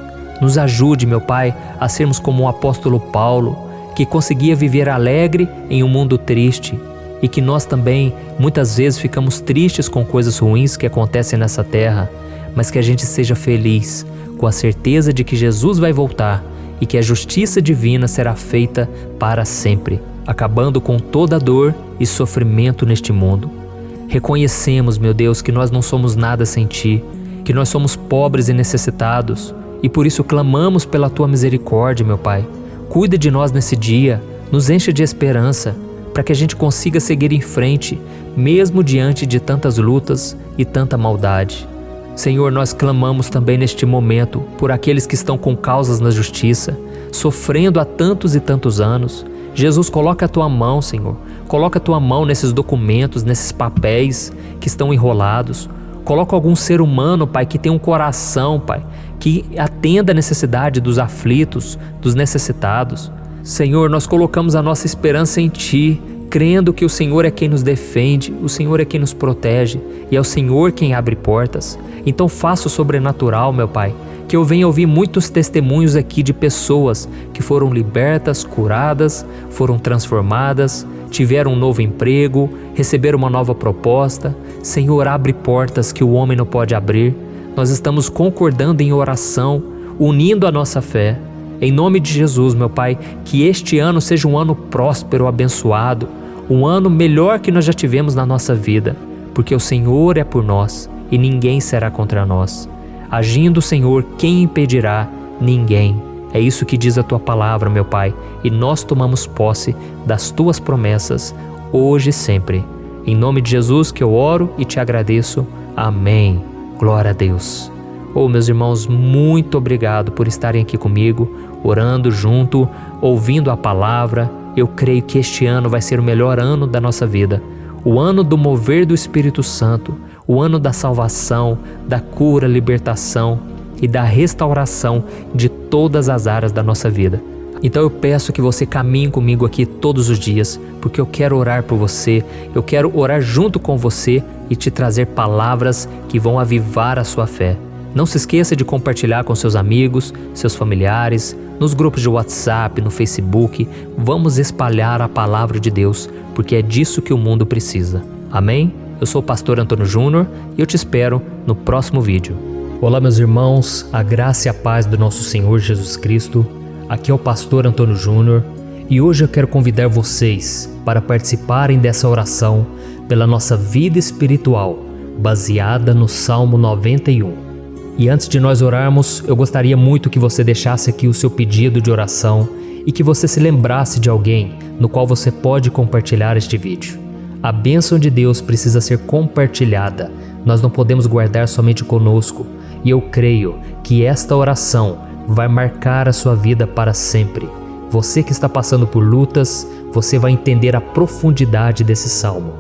A: Nos ajude, meu Pai, a sermos como o apóstolo Paulo, que conseguia viver alegre em um mundo triste e que nós também muitas vezes ficamos tristes com coisas ruins que acontecem nessa terra, mas que a gente seja feliz com a certeza de que Jesus vai voltar e que a justiça divina será feita para sempre, acabando com toda dor e sofrimento neste mundo. Reconhecemos, meu Deus, que nós não somos nada sem Ti, que nós somos pobres e necessitados, e por isso clamamos pela Tua misericórdia, meu Pai. Cuida de nós nesse dia, nos encha de esperança, para que a gente consiga seguir em frente, mesmo diante de tantas lutas e tanta maldade. Senhor, nós clamamos também neste momento por aqueles que estão com causas na justiça, sofrendo há tantos e tantos anos. Jesus, coloca a Tua mão, Senhor. Coloca a Tua mão nesses documentos, nesses papéis que estão enrolados. Coloca algum ser humano, Pai, que tem um coração, Pai, que atenda a necessidade dos aflitos, dos necessitados. Senhor, nós colocamos a nossa esperança em Ti, crendo que o Senhor é quem nos defende, o Senhor é quem nos protege e é o Senhor quem abre portas. Então faça o sobrenatural, meu Pai, que eu venha ouvir muitos testemunhos aqui de pessoas que foram libertas, curadas, foram transformadas, tiveram um novo emprego, receberam uma nova proposta. Senhor, abre portas que o homem não pode abrir. Nós estamos concordando em oração, unindo a nossa fé. Em nome de Jesus, meu Pai, que este ano seja um ano próspero, abençoado, um ano melhor que nós já tivemos na nossa vida, porque o Senhor é por nós e ninguém será contra nós. Agindo o Senhor, quem impedirá? Ninguém. É isso que diz a Tua palavra, meu Pai, e nós tomamos posse das Tuas promessas, hoje e sempre. Em nome de Jesus que eu oro e te agradeço. Amém. Glória a Deus. Oh, meus irmãos, muito obrigado por estarem aqui comigo, orando junto, ouvindo a palavra. Eu creio que este ano vai ser o melhor ano da nossa vida. O ano do mover do Espírito Santo, o ano da salvação, da cura, libertação e da restauração de todas as áreas da nossa vida. Então eu peço que você caminhe comigo aqui todos os dias, porque eu quero orar por você, eu quero orar junto com você e te trazer palavras que vão avivar a sua fé. Não se esqueça de compartilhar com seus amigos, seus familiares, nos grupos de WhatsApp, no Facebook. Vamos espalhar a palavra de Deus, porque é disso que o mundo precisa. Amém? Eu sou o pastor Antônio Júnior e eu te espero no próximo vídeo. Olá, meus irmãos, a graça e a paz do nosso Senhor Jesus Cristo. Aqui é o pastor Antônio Júnior e hoje eu quero convidar vocês para participarem dessa oração pela nossa vida espiritual, baseada no Salmo 91. E antes de nós orarmos, eu gostaria muito que você deixasse aqui o seu pedido de oração e que você se lembrasse de alguém no qual você pode compartilhar este vídeo. A bênção de Deus precisa ser compartilhada, nós não podemos guardar somente conosco, e eu creio que esta oração vai marcar a sua vida para sempre. Você que está passando por lutas, você vai entender a profundidade desse salmo.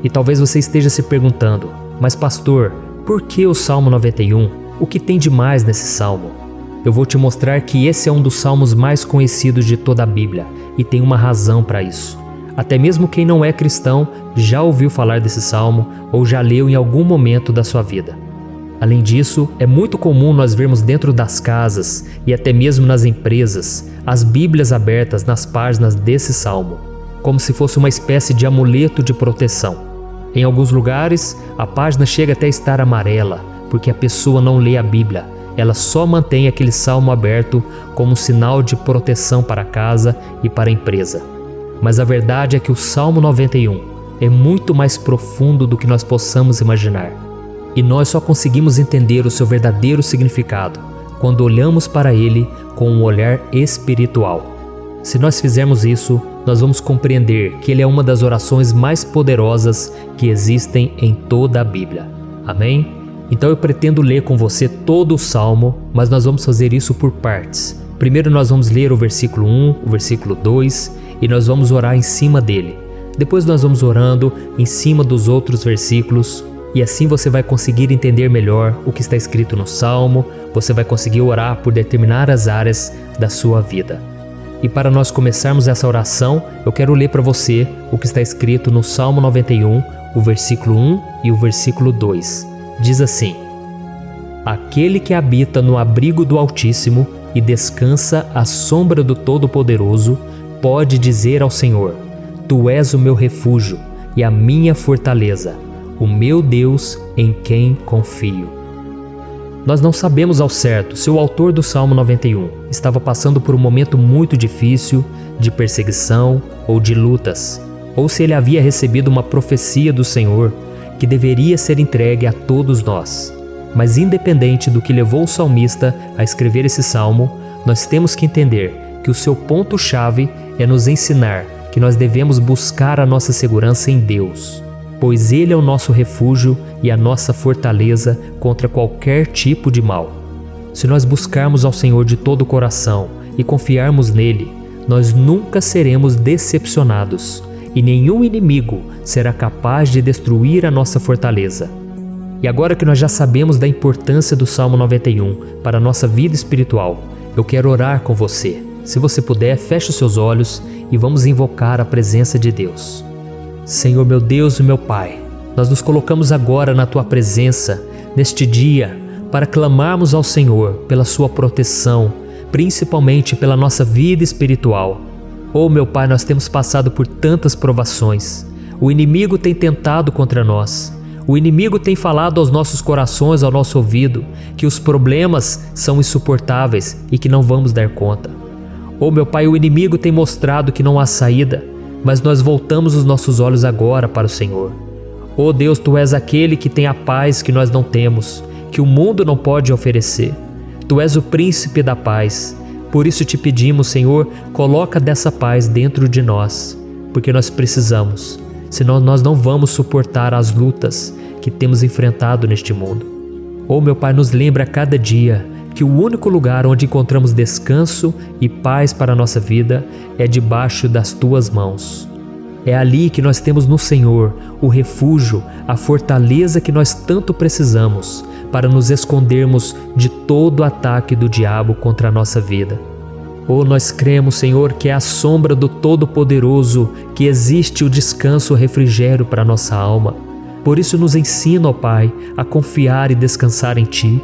A: E talvez você esteja se perguntando, mas pastor, por que o Salmo 91? O que tem de mais nesse salmo? Eu vou te mostrar que esse é um dos salmos mais conhecidos de toda a Bíblia e tem uma razão para isso. Até mesmo quem não é cristão já ouviu falar desse salmo ou já leu em algum momento da sua vida. Além disso, é muito comum nós vermos dentro das casas e até mesmo nas empresas as Bíblias abertas nas páginas desse salmo, como se fosse uma espécie de amuleto de proteção. Em alguns lugares, a página chega até a estar amarela, porque a pessoa não lê a Bíblia, ela só mantém aquele salmo aberto como um sinal de proteção para a casa e para a empresa. Mas a verdade é que o Salmo 91 é muito mais profundo do que nós possamos imaginar. E nós só conseguimos entender o seu verdadeiro significado quando olhamos para ele com um olhar espiritual. Se nós fizermos isso, nós vamos compreender que ele é uma das orações mais poderosas que existem em toda a Bíblia. Amém? Então eu pretendo ler com você todo o Salmo, mas nós vamos fazer isso por partes. Primeiro nós vamos ler o versículo 1, o versículo 2 e nós vamos orar em cima dele. Depois nós vamos orando em cima dos outros versículos e assim você vai conseguir entender melhor o que está escrito no Salmo, você vai conseguir orar por determinadas áreas da sua vida. E para nós começarmos essa oração, eu quero ler para você o que está escrito no Salmo 91, o versículo 1 e o versículo 2. Diz assim: Aquele que habita no abrigo do Altíssimo e descansa à sombra do Todo-Poderoso, pode dizer ao Senhor: Tu és o meu refúgio e a minha fortaleza, o meu Deus em quem confio. Nós não sabemos ao certo se o autor do Salmo 91 estava passando por um momento muito difícil, de perseguição ou de lutas, ou se ele havia recebido uma profecia do Senhor que deveria ser entregue a todos nós. Mas independente do que levou o salmista a escrever esse salmo, nós temos que entender que o seu ponto-chave é nos ensinar que nós devemos buscar a nossa segurança em Deus, pois Ele é o nosso refúgio e a nossa fortaleza contra qualquer tipo de mal. Se nós buscarmos ao Senhor de todo o coração e confiarmos nele, nós nunca seremos decepcionados e nenhum inimigo será capaz de destruir a nossa fortaleza. E agora que nós já sabemos da importância do Salmo 91 para a nossa vida espiritual, eu quero orar com você. Se você puder, feche os seus olhos e vamos invocar a presença de Deus. Senhor meu Deus e meu Pai, nós nos colocamos agora na Tua presença, neste dia, para clamarmos ao Senhor pela Sua proteção, principalmente pela nossa vida espiritual. Oh meu Pai, nós temos passado por tantas provações. O inimigo tem tentado contra nós. O inimigo tem falado aos nossos corações, ao nosso ouvido, que os problemas são insuportáveis e que não vamos dar conta. Oh meu Pai, o inimigo tem mostrado que não há saída, mas nós voltamos os nossos olhos agora para o Senhor. Oh Deus, Tu és aquele que tem a paz que nós não temos, que o mundo não pode oferecer. Tu és o príncipe da paz. Por isso te pedimos, Senhor, coloca dessa paz dentro de nós, porque nós precisamos, senão nós não vamos suportar as lutas que temos enfrentado neste mundo. Oh meu Pai, nos lembra a cada dia que o único lugar onde encontramos descanso e paz para a nossa vida é debaixo das Tuas mãos. É ali que nós temos no Senhor o refúgio, a fortaleza que nós tanto precisamos para nos escondermos de todo ataque do diabo contra a nossa vida. Oh, nós cremos, Senhor, que é à sombra do Todo-Poderoso que existe o descanso, o refrigério para a nossa alma. Por isso nos ensina, ó Pai, a confiar e descansar em Ti.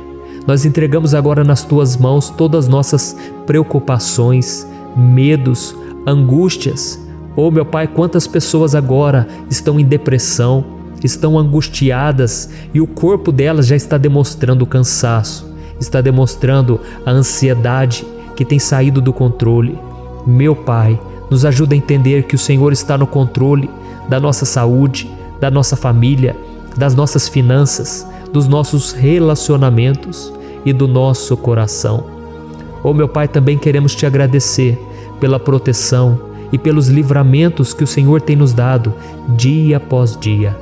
A: Nós entregamos agora nas Tuas mãos todas as nossas preocupações, medos, angústias. Oh, meu Pai, quantas pessoas agora estão em depressão, estão angustiadas e o corpo delas já está demonstrando cansaço, está demonstrando a ansiedade que tem saído do controle. Meu Pai, nos ajuda a entender que o Senhor está no controle da nossa saúde, da nossa família, das nossas finanças, dos nossos relacionamentos e do nosso coração. Oh, meu Pai, também queremos Te agradecer pela proteção e pelos livramentos que o Senhor tem nos dado dia após dia.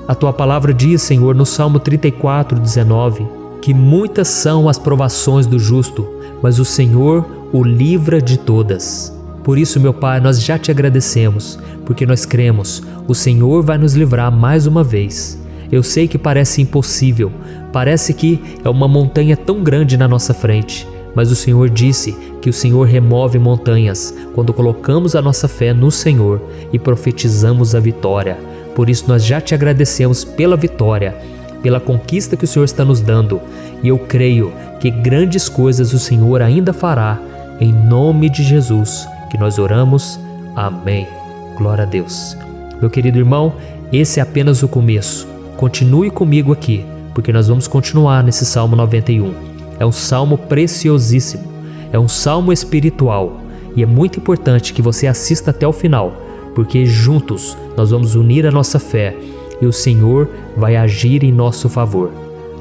A: A Tua palavra diz, Senhor, no Salmo 34:19, que muitas são as provações do justo, mas o Senhor o livra de todas. Por isso, meu Pai, nós já Te agradecemos, porque nós cremos, o Senhor vai nos livrar mais uma vez. Eu sei que parece impossível, parece que é uma montanha tão grande na nossa frente, mas o Senhor disse que o Senhor remove montanhas quando colocamos a nossa fé no Senhor e profetizamos a vitória. Por isso nós já Te agradecemos pela vitória, pela conquista que o Senhor está nos dando. E eu creio que grandes coisas o Senhor ainda fará. Em nome de Jesus que nós oramos. Amém. Glória a Deus. Meu querido irmão, esse é apenas o começo. Continue comigo aqui, porque nós vamos continuar nesse Salmo 91. É um salmo preciosíssimo, é um salmo espiritual e é muito importante que você assista até o final, porque juntos nós vamos unir a nossa fé e o Senhor vai agir em nosso favor.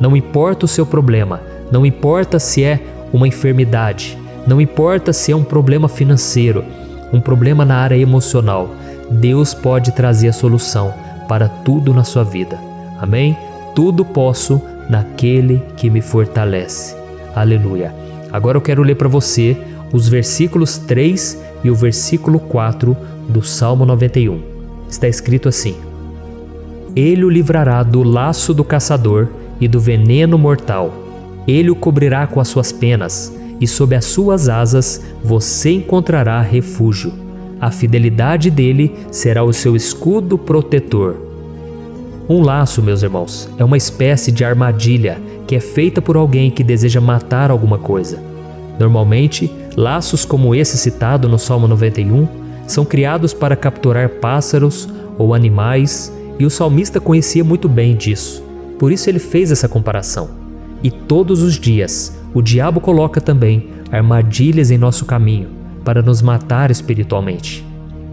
A: Não importa o seu problema, não importa se é uma enfermidade, não importa se é um problema financeiro, um problema na área emocional, Deus pode trazer a solução para tudo na sua vida. Amém? Tudo posso naquele que me fortalece. Aleluia. Agora eu quero ler para você os versículos 3 e o versículo 4 do Salmo 91. Está escrito assim: Ele o livrará do laço do caçador e do veneno mortal. Ele o cobrirá com as suas penas, e sob as suas asas você encontrará refúgio. A fidelidade dele será o seu escudo protetor. Um laço, meus irmãos, é uma espécie de armadilha que é feita por alguém que deseja matar alguma coisa. Normalmente, laços como esse citado no Salmo 91 são criados para capturar pássaros ou animais, e o salmista conhecia muito bem disso. Por isso ele fez essa comparação. E todos os dias, o diabo coloca também armadilhas em nosso caminho para nos matar espiritualmente.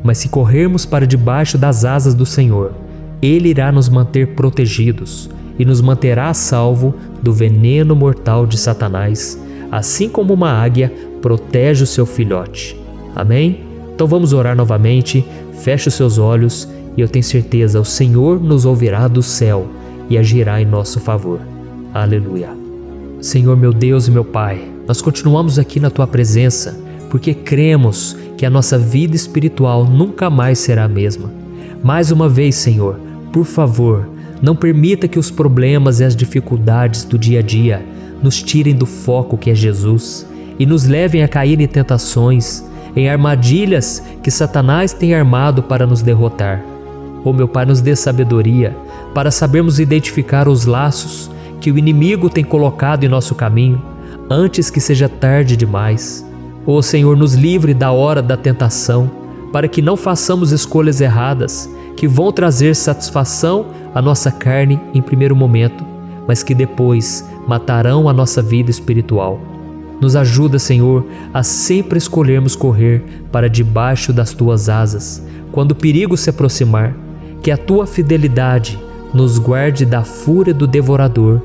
A: Mas se corrermos para debaixo das asas do Senhor, Ele irá nos manter protegidos e nos manterá a salvo do veneno mortal de Satanás, assim como uma águia protege o seu filhote. Amém? Então vamos orar novamente, feche os seus olhos e eu tenho certeza, o Senhor nos ouvirá do céu e agirá em nosso favor. Aleluia. Senhor, meu Deus e meu Pai, nós continuamos aqui na Tua presença porque cremos que a nossa vida espiritual nunca mais será a mesma. Mais uma vez, Senhor, por favor, não permita que os problemas e as dificuldades do dia a dia nos tirem do foco que é Jesus e nos levem a cair em tentações, em armadilhas que Satanás tem armado para nos derrotar. Oh, meu Pai, nos dê sabedoria para sabermos identificar os laços que o inimigo tem colocado em nosso caminho antes que seja tarde demais. Oh, Senhor, nos livre da hora da tentação, para que não façamos escolhas erradas que vão trazer satisfação à nossa carne em primeiro momento, mas que depois matarão a nossa vida espiritual. Nos ajuda, Senhor, a sempre escolhermos correr para debaixo das Tuas asas, quando o perigo se aproximar, que a Tua fidelidade nos guarde da fúria do devorador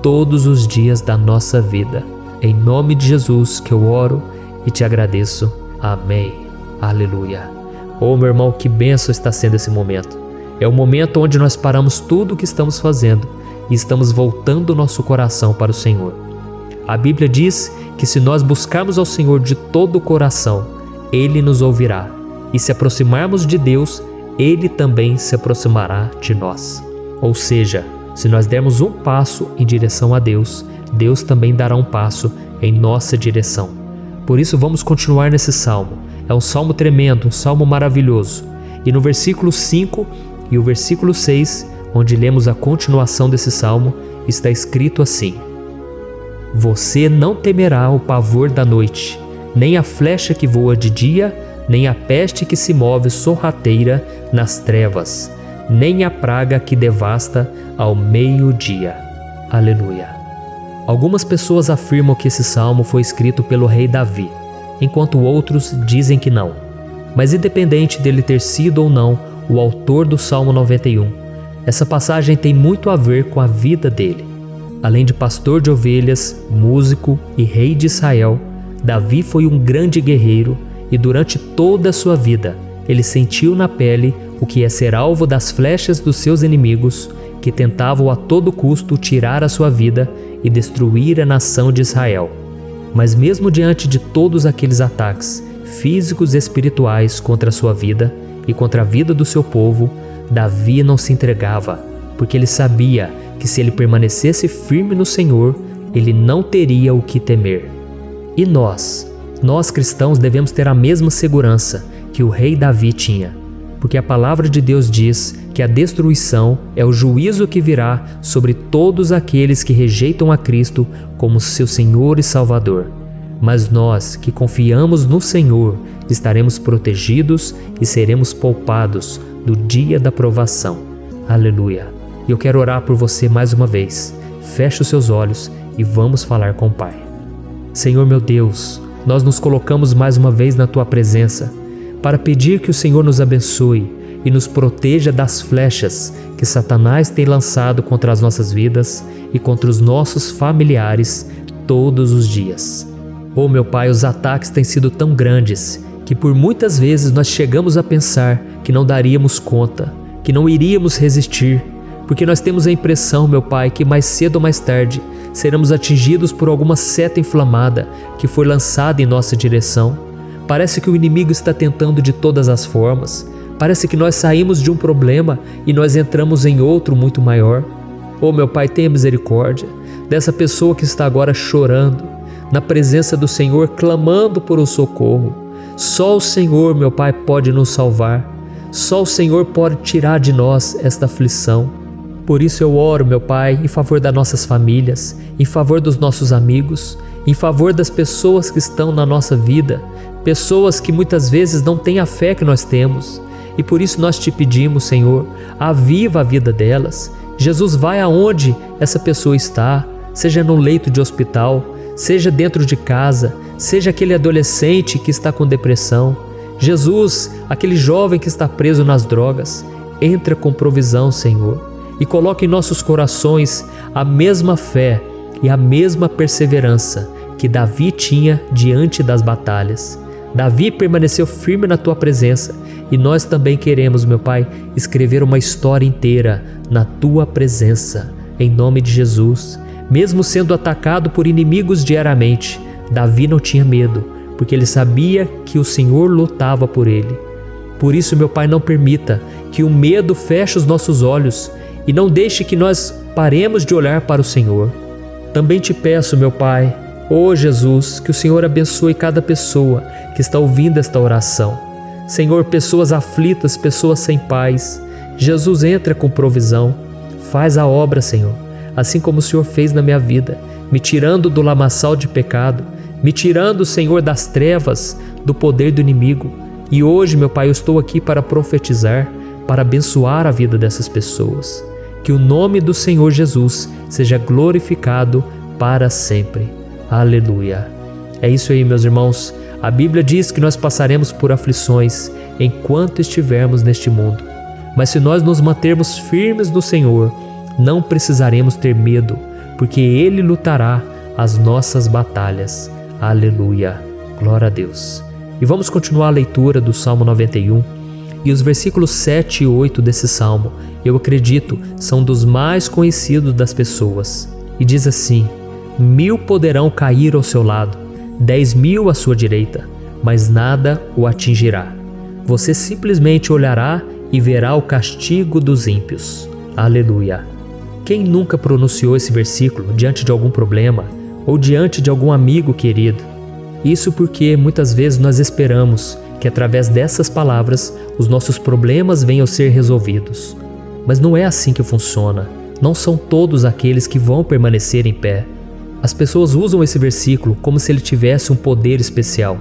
A: todos os dias da nossa vida. Em nome de Jesus que eu oro e Te agradeço. Amém. Aleluia. Oh, meu irmão, que bênção está sendo esse momento. É o momento onde nós paramos tudo o que estamos fazendo e estamos voltando o nosso coração para o Senhor. A Bíblia diz que se nós buscarmos ao Senhor de todo o coração, Ele nos ouvirá. E se aproximarmos de Deus, Ele também se aproximará de nós. Ou seja, se nós dermos um passo em direção a Deus, Deus também dará um passo em nossa direção. Por isso vamos continuar nesse salmo. É um salmo tremendo, um salmo maravilhoso. E no versículo 5 e o versículo 6, onde lemos a continuação desse salmo, está escrito assim: Você não temerá o pavor da noite, nem a flecha que voa de dia, nem a peste que se move sorrateira nas trevas, nem a praga que devasta ao meio-dia. Aleluia. Algumas pessoas afirmam que esse salmo foi escrito pelo rei Davi, enquanto outros dizem que não. Mas independente dele ter sido ou não o autor do Salmo 91, essa passagem tem muito a ver com a vida dele. Além de pastor de ovelhas, músico e rei de Israel, Davi foi um grande guerreiro e durante toda a sua vida ele sentiu na pele o que é ser alvo das flechas dos seus inimigos que tentavam a todo custo tirar a sua vida e destruir a nação de Israel. Mas mesmo diante de todos aqueles ataques físicos e espirituais contra a sua vida e contra a vida do seu povo, Davi não se entregava, porque ele sabia que se ele permanecesse firme no Senhor, ele não teria o que temer. E nós cristãos devemos ter a mesma segurança que o rei Davi tinha, porque a palavra de Deus diz que a destruição é o juízo que virá sobre todos aqueles que rejeitam a Cristo como seu Senhor e Salvador. Mas nós que confiamos no Senhor estaremos protegidos e seremos poupados do dia da provação. Aleluia! E eu quero orar por você mais uma vez. Feche os seus olhos e vamos falar com o Pai. Senhor meu Deus, nós nos colocamos mais uma vez na Tua presença para pedir que o Senhor nos abençoe e nos proteja das flechas que Satanás tem lançado contra as nossas vidas e contra os nossos familiares todos os dias. Oh meu Pai, os ataques têm sido tão grandes que por muitas vezes nós chegamos a pensar que não daríamos conta, que não iríamos resistir, porque nós temos a impressão, meu Pai, que mais cedo ou mais tarde seremos atingidos por alguma seta inflamada que foi lançada em nossa direção. Parece que o inimigo está tentando de todas as formas. Parece que nós saímos de um problema e nós entramos em outro muito maior. Oh meu Pai, tenha misericórdia dessa pessoa que está agora chorando, na presença do Senhor, clamando por um socorro. Só o Senhor, meu Pai, pode nos salvar. Só o Senhor pode tirar de nós esta aflição. Por isso eu oro, meu Pai, em favor das nossas famílias, em favor dos nossos amigos, em favor das pessoas que estão na nossa vida, pessoas que muitas vezes não têm a fé que nós temos. E por isso nós te pedimos, Senhor, aviva a vida delas. Jesus, vai aonde essa pessoa está, seja no leito de hospital, seja dentro de casa, seja aquele adolescente que está com depressão. Jesus, aquele jovem que está preso nas drogas, entra com provisão, Senhor, e coloca em nossos corações a mesma fé e a mesma perseverança que Davi tinha diante das batalhas. Davi permaneceu firme na Tua presença e nós também queremos, meu Pai, escrever uma história inteira na Tua presença, em nome de Jesus. Mesmo sendo atacado por inimigos diariamente, Davi não tinha medo, porque ele sabia que o Senhor lutava por ele. Por isso, meu Pai, não permita que o medo feche os nossos olhos e não deixe que nós paremos de olhar para o Senhor. Também te peço, meu Pai, ó Jesus, que o Senhor abençoe cada pessoa que está ouvindo esta oração. Senhor, pessoas aflitas, pessoas sem paz. Jesus, entra com provisão. Faz a obra, Senhor, assim como o Senhor fez na minha vida, me tirando do lamaçal de pecado, me tirando, Senhor, das trevas, do poder do inimigo. E hoje, meu Pai, eu estou aqui para profetizar, para abençoar a vida dessas pessoas. Que o nome do Senhor Jesus seja glorificado para sempre. Aleluia. É isso aí, meus irmãos. A Bíblia diz que nós passaremos por aflições enquanto estivermos neste mundo. Mas se nós nos mantermos firmes no Senhor, não precisaremos ter medo, porque Ele lutará as nossas batalhas. Aleluia. Glória a Deus. E vamos continuar a leitura do Salmo 91. E os versículos 7 e 8 desse salmo, eu acredito, são dos mais conhecidos das pessoas. E diz assim: 1000 poderão cair ao seu lado, 10.000 à sua direita, mas nada o atingirá. Você simplesmente olhará e verá o castigo dos ímpios. Aleluia. Quem nunca pronunciou esse versículo diante de algum problema ou diante de algum amigo querido? Isso porque muitas vezes nós esperamos que através dessas palavras os nossos problemas venham a ser resolvidos. Mas não é assim que funciona. Não são todos aqueles que vão permanecer em pé. As pessoas usam esse versículo como se ele tivesse um poder especial,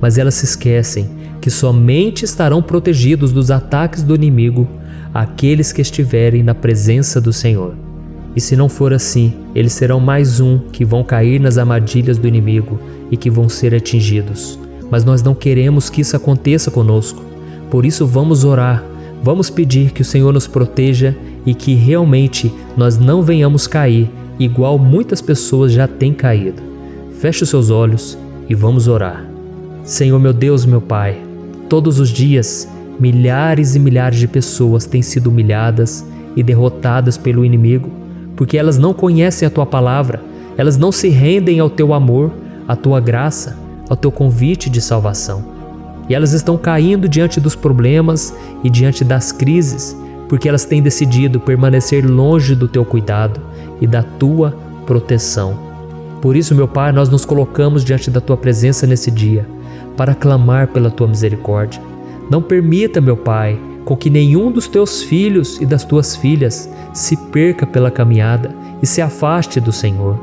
A: mas elas se esquecem que somente estarão protegidos dos ataques do inimigo aqueles que estiverem na presença do Senhor. E se não for assim, eles serão mais um que vão cair nas armadilhas do inimigo e que vão ser atingidos. Mas nós não queremos que isso aconteça conosco. Por isso vamos orar, vamos pedir que o Senhor nos proteja e que realmente nós não venhamos cair igual muitas pessoas já têm caído. Feche os seus olhos e vamos orar. Senhor meu Deus, meu Pai, todos os dias milhares e milhares de pessoas têm sido humilhadas e derrotadas pelo inimigo, porque elas não conhecem a Tua palavra, elas não se rendem ao Teu amor, à Tua graça, ao Teu convite de salvação. E elas estão caindo diante dos problemas e diante das crises, porque elas têm decidido permanecer longe do Teu cuidado e da Tua proteção. Por isso, meu Pai, nós nos colocamos diante da Tua presença nesse dia, para clamar pela Tua misericórdia. Não permita, meu Pai, com que nenhum dos Teus filhos e das Tuas filhas se perca pela caminhada e se afaste do Senhor.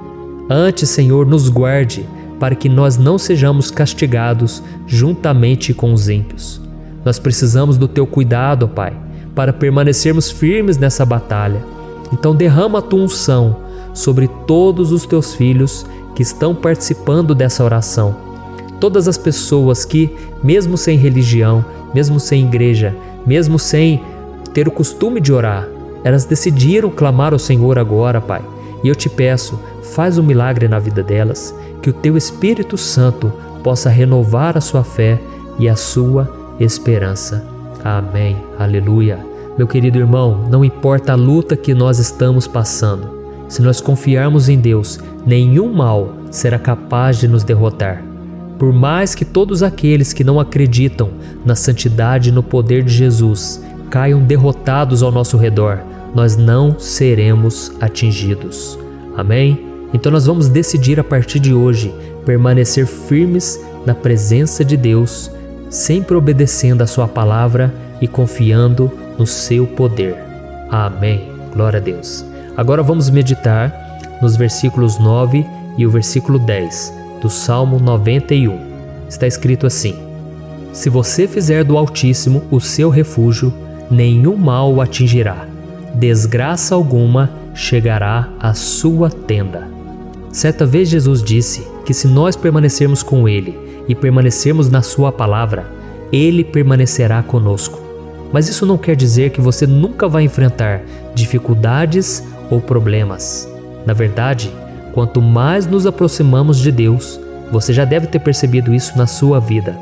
A: Antes, Senhor, nos guarde, para que nós não sejamos castigados juntamente com os ímpios. Nós precisamos do Teu cuidado, ó Pai, para permanecermos firmes nessa batalha. Então derrama a Tua unção sobre todos os Teus filhos que estão participando dessa oração. Todas as pessoas que, mesmo sem religião, mesmo sem igreja, mesmo sem ter o costume de orar, elas decidiram clamar ao Senhor agora, Pai. E eu te peço, faz um milagre na vida delas, que o Teu Espírito Santo possa renovar a sua fé e a sua esperança. Amém. Aleluia. Meu querido irmão, não importa a luta que nós estamos passando, se nós confiarmos em Deus, nenhum mal será capaz de nos derrotar. Por mais que todos aqueles que não acreditam na santidade e no poder de Jesus caiam derrotados ao nosso redor, nós não seremos atingidos. Amém? Então nós vamos decidir a partir de hoje permanecer firmes na presença de Deus, sempre obedecendo a Sua palavra e confiando no Seu poder. Amém. Glória a Deus. Agora vamos meditar nos versículos 9 e o versículo 10 do Salmo 91. Está escrito assim: Se você fizer do Altíssimo o seu refúgio, nenhum mal o atingirá, desgraça alguma chegará à sua tenda. Certa vez Jesus disse que se nós permanecermos com Ele e permanecermos na Sua palavra, Ele permanecerá conosco. Mas isso não quer dizer que você nunca vai enfrentar dificuldades ou problemas. Na verdade, quanto mais nos aproximamos de Deus, você já deve ter percebido isso na sua vida,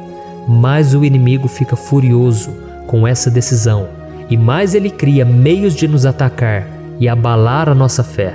A: mais o inimigo fica furioso com essa decisão e mais ele cria meios de nos atacar e abalar a nossa fé.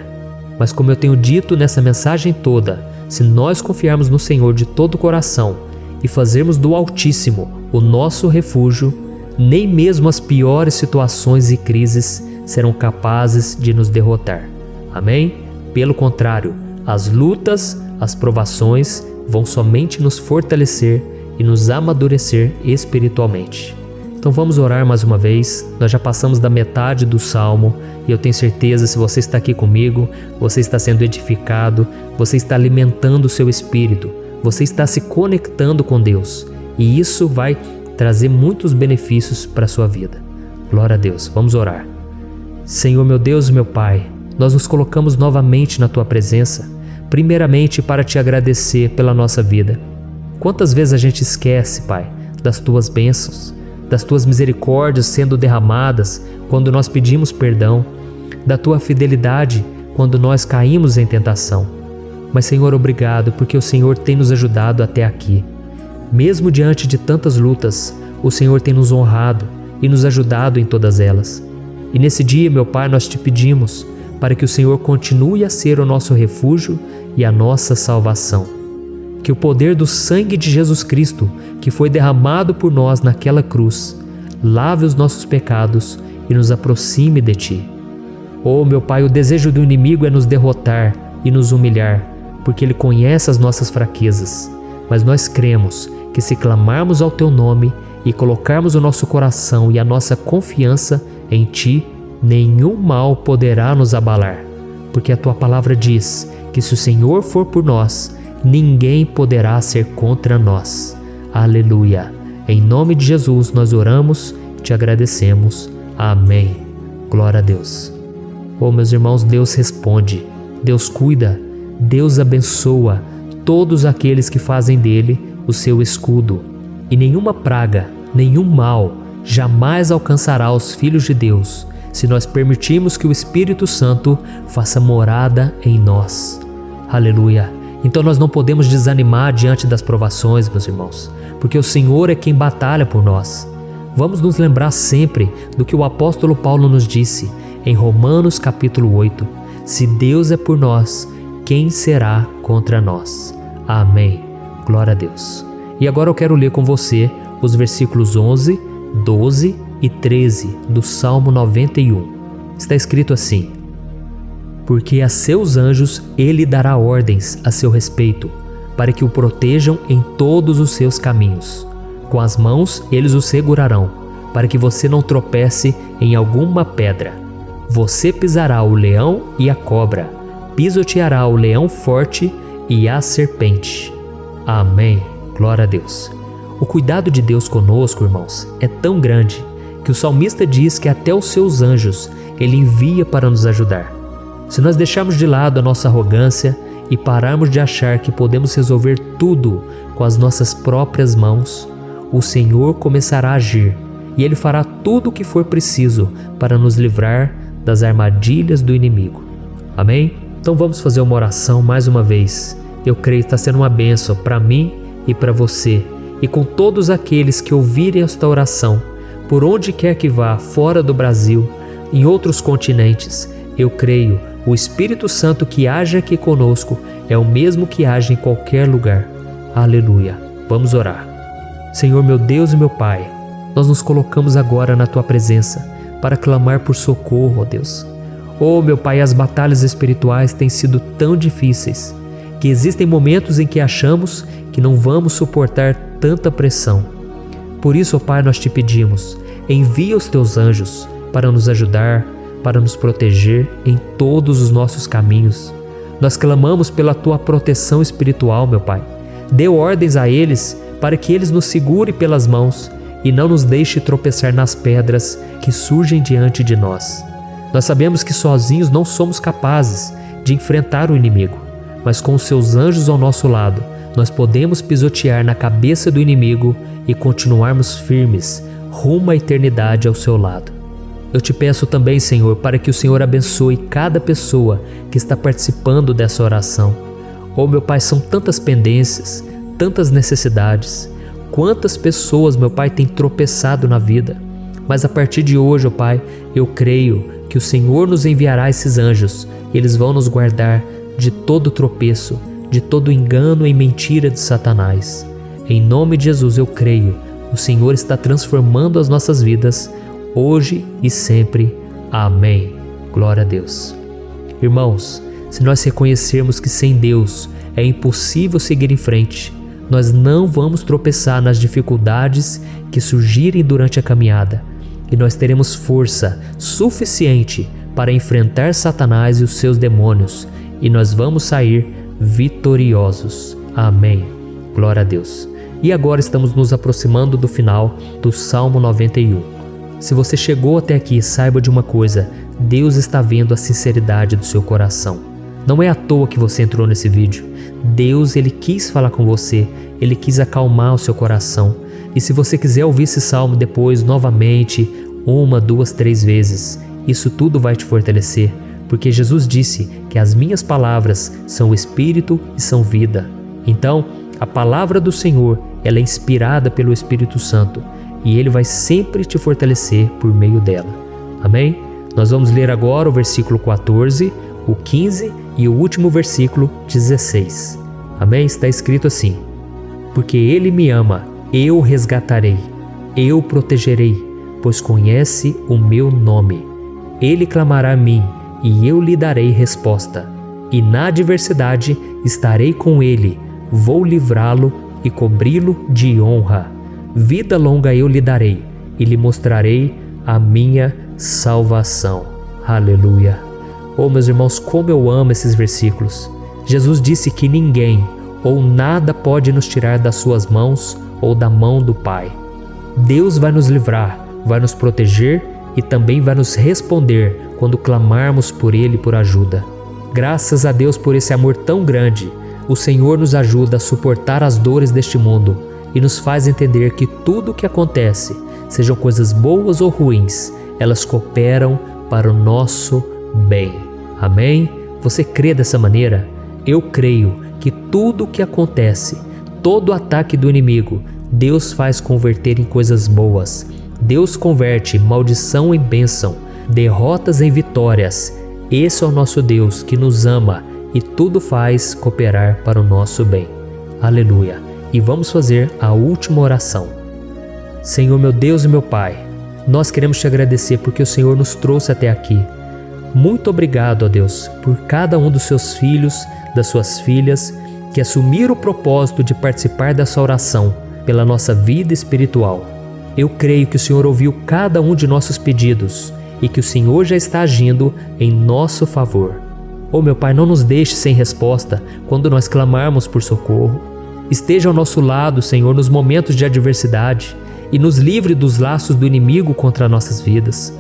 A: Mas como eu tenho dito nessa mensagem toda, se nós confiarmos no Senhor de todo o coração e fazermos do Altíssimo o nosso refúgio, nem mesmo as piores situações e crises serão capazes de nos derrotar. Amém? Pelo contrário, as lutas, as provações vão somente nos fortalecer e nos amadurecer espiritualmente. Então vamos orar mais uma vez. Nós já passamos da metade do Salmo e eu tenho certeza, se você está aqui comigo, você está sendo edificado, você está alimentando o seu espírito, você está se conectando com Deus e isso vai trazer muitos benefícios para a sua vida. Glória a Deus. Vamos orar. Senhor meu Deus e meu Pai, nós nos colocamos novamente na Tua presença, primeiramente para Te agradecer pela nossa vida. Quantas vezes a gente esquece, Pai, das Tuas bênçãos, das Tuas misericórdias sendo derramadas quando nós pedimos perdão, da Tua fidelidade quando nós caímos em tentação. Mas, Senhor, obrigado, porque o Senhor tem nos ajudado até aqui. Mesmo diante de tantas lutas, o Senhor tem nos honrado e nos ajudado em todas elas. E nesse dia, meu Pai, nós Te pedimos para que o Senhor continue a ser o nosso refúgio e a nossa salvação. Que o poder do sangue de Jesus Cristo, que foi derramado por nós naquela cruz, lave os nossos pecados e nos aproxime de Ti. Oh, meu Pai, o desejo do inimigo é nos derrotar e nos humilhar, porque ele conhece as nossas fraquezas. Mas nós cremos que se clamarmos ao Teu nome e colocarmos o nosso coração e a nossa confiança em Ti, nenhum mal poderá nos abalar, porque a Tua palavra diz que se o Senhor for por nós, ninguém poderá ser contra nós. Aleluia. Em nome de Jesus nós oramos e te agradecemos. Amém. Glória a Deus. Oh, meus irmãos, Deus responde, Deus cuida, Deus abençoa todos aqueles que fazem dele o seu escudo. E nenhuma praga, nenhum mal jamais alcançará os filhos de Deus, se nós permitirmos que o Espírito Santo faça morada em nós. Aleluia. Então nós não podemos desanimar diante das provações, meus irmãos, porque o Senhor é quem batalha por nós. Vamos nos lembrar sempre do que o apóstolo Paulo nos disse em Romanos capítulo 8. Se Deus é por nós, quem será contra nós? Amém. Glória a Deus. E agora eu quero ler com você os versículos 11, 12 e 13 do Salmo 91. Está escrito assim: porque a seus anjos ele dará ordens a seu respeito, para que o protejam em todos os seus caminhos. Com as mãos eles o segurarão, para que você não tropece em alguma pedra. Você pisará o leão e a cobra, pisoteará o leão forte e a serpente. Amém. Glória a Deus. O cuidado de Deus conosco, irmãos, é tão grande que o salmista diz que até os seus anjos ele envia para nos ajudar. Se nós deixarmos de lado a nossa arrogância e pararmos de achar que podemos resolver tudo com as nossas próprias mãos, o Senhor começará a agir e Ele fará tudo o que for preciso para nos livrar das armadilhas do inimigo. Amém? Então vamos fazer uma oração mais uma vez. Eu creio que está sendo uma bênção para mim e para você, e com todos aqueles que ouvirem esta oração, por onde quer que vá, fora do Brasil, em outros continentes. Eu creio, o Espírito Santo que age aqui conosco é o mesmo que age em qualquer lugar. Aleluia. Vamos orar. Senhor, meu Deus e meu Pai, nós nos colocamos agora na Tua presença para clamar por socorro, ó Deus. Oh, meu Pai, as batalhas espirituais têm sido tão difíceis que existem momentos em que achamos que não vamos suportar tanta pressão. Por isso, ó Pai, nós te pedimos, envia os Teus anjos para nos ajudar, para nos proteger em todos os nossos caminhos. Nós clamamos pela Tua proteção espiritual, meu Pai. Dê ordens a eles para que eles nos segurem pelas mãos e não nos deixe tropeçar nas pedras que surgem diante de nós. Nós sabemos que sozinhos não somos capazes de enfrentar o inimigo, mas com os Seus anjos ao nosso lado, nós podemos pisotear na cabeça do inimigo e continuarmos firmes rumo à eternidade ao Seu lado. Eu te peço também, Senhor, para que o Senhor abençoe cada pessoa que está participando dessa oração. Oh, meu Pai, são tantas pendências, tantas necessidades. Quantas pessoas, meu Pai, têm tropeçado na vida. Mas a partir de hoje, ó Pai, eu creio que o Senhor nos enviará esses anjos. Eles vão nos guardar de todo tropeço, de todo engano e mentira de Satanás. Em nome de Jesus eu creio, o Senhor está transformando as nossas vidas, hoje e sempre. Amém. Glória a Deus. Irmãos, se nós reconhecermos que sem Deus é impossível seguir em frente, nós não vamos tropeçar nas dificuldades que surgirem durante a caminhada, e nós teremos força suficiente para enfrentar Satanás e os seus demônios, e nós vamos sair vitoriosos. Amém. Glória a Deus. E agora estamos nos aproximando do final do Salmo 91. Se você chegou até aqui, saiba de uma coisa: Deus está vendo a sinceridade do seu coração. Não é à toa que você entrou nesse vídeo. Deus, Ele quis falar com você, Ele quis acalmar o seu coração. E se você quiser ouvir esse salmo depois, novamente, 1, 2, 3 vezes, isso tudo vai te fortalecer, porque Jesus disse que as minhas palavras são espírito e são vida. Então, a palavra do Senhor, ela é inspirada pelo Espírito Santo, e Ele vai sempre te fortalecer por meio dela. Amém? Nós vamos ler agora o versículo 14, o 15 e o último versículo 16. Amém? Está escrito assim: porque Ele me ama, eu o resgatarei, eu o protegerei, pois conhece o meu nome. Ele clamará a mim, e eu lhe darei resposta. E na adversidade estarei com ele, vou livrá-lo e cobri-lo de honra. Vida longa eu lhe darei, e lhe mostrarei a minha salvação. Aleluia. Oh, meus irmãos, como eu amo esses versículos. Jesus disse que ninguém ou nada pode nos tirar das suas mãos ou da mão do Pai. Deus vai nos livrar, vai nos proteger e também vai nos responder quando clamarmos por Ele por ajuda. Graças a Deus por esse amor tão grande, o Senhor nos ajuda a suportar as dores deste mundo e nos faz entender que tudo o que acontece, sejam coisas boas ou ruins, elas cooperam para o nosso bem. Amém? Você crê dessa maneira? Eu creio que tudo o que acontece, todo ataque do inimigo, Deus faz converter em coisas boas. Deus converte maldição em bênção, derrotas em vitórias. Esse é o nosso Deus que nos ama e tudo faz cooperar para o nosso bem. Aleluia! E vamos fazer a última oração. Senhor meu Deus e meu Pai, nós queremos te agradecer porque o Senhor nos trouxe até aqui. Muito obrigado, ó Deus, por cada um dos seus filhos, das suas filhas, que assumiram o propósito de participar dessa oração pela nossa vida espiritual. Eu creio que o Senhor ouviu cada um de nossos pedidos e que o Senhor já está agindo em nosso favor. Oh meu Pai, não nos deixe sem resposta quando nós clamarmos por socorro. Esteja ao nosso lado, Senhor, nos momentos de adversidade e nos livre dos laços do inimigo contra nossas vidas.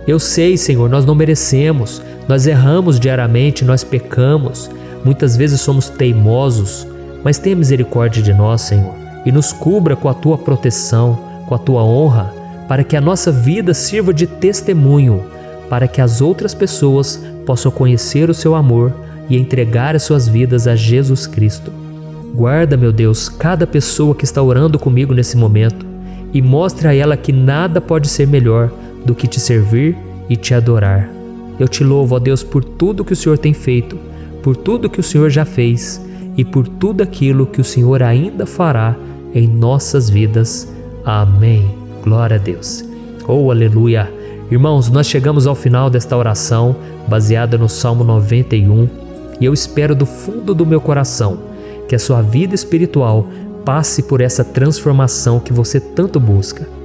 A: Eu sei, Senhor, nós não merecemos, nós erramos diariamente, nós pecamos, muitas vezes somos teimosos, mas tenha misericórdia de nós, Senhor, e nos cubra com a Tua proteção, com a Tua honra, para que a nossa vida sirva de testemunho, para que as outras pessoas possam conhecer o Seu amor e entregar as suas vidas a Jesus Cristo. Guarda, meu Deus, cada pessoa que está orando comigo nesse momento e mostre a ela que nada pode ser melhor do que te servir e te adorar. Eu te louvo, ó Deus, por tudo que o Senhor tem feito, por tudo que o Senhor já fez e por tudo aquilo que o Senhor ainda fará em nossas vidas. Amém. Glória a Deus. Oh, aleluia. Irmãos, nós chegamos ao final desta oração baseada no Salmo 91 e eu espero do fundo do meu coração que a sua vida espiritual passe por essa transformação que você tanto busca.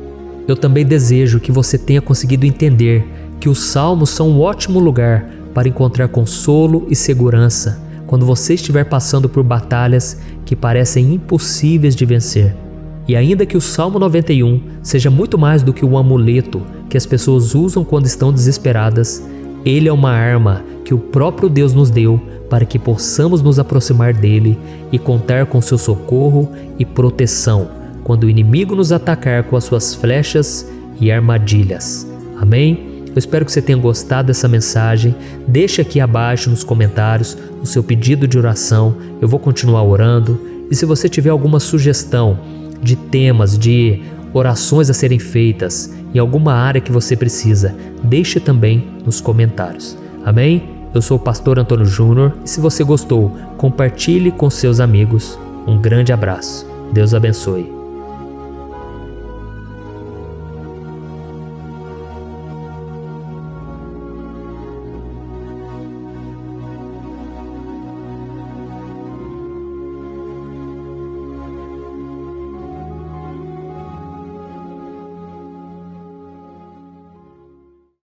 A: Eu também desejo que você tenha conseguido entender que os salmos são um ótimo lugar para encontrar consolo e segurança quando você estiver passando por batalhas que parecem impossíveis de vencer. E ainda que o Salmo 91 seja muito mais do que um amuleto que as pessoas usam quando estão desesperadas, ele é uma arma que o próprio Deus nos deu para que possamos nos aproximar dele e contar com seu socorro e proteção quando o inimigo nos atacar com as suas flechas e armadilhas. Amém? Eu espero que você tenha gostado dessa mensagem. Deixe aqui abaixo nos comentários o seu pedido de oração. Eu vou continuar orando. E se você tiver alguma sugestão de temas, de orações a serem feitas em alguma área que você precisa, deixe também nos comentários. Amém? Eu sou o pastor Antônio Júnior e se você gostou, compartilhe com seus amigos. Um grande abraço. Deus abençoe.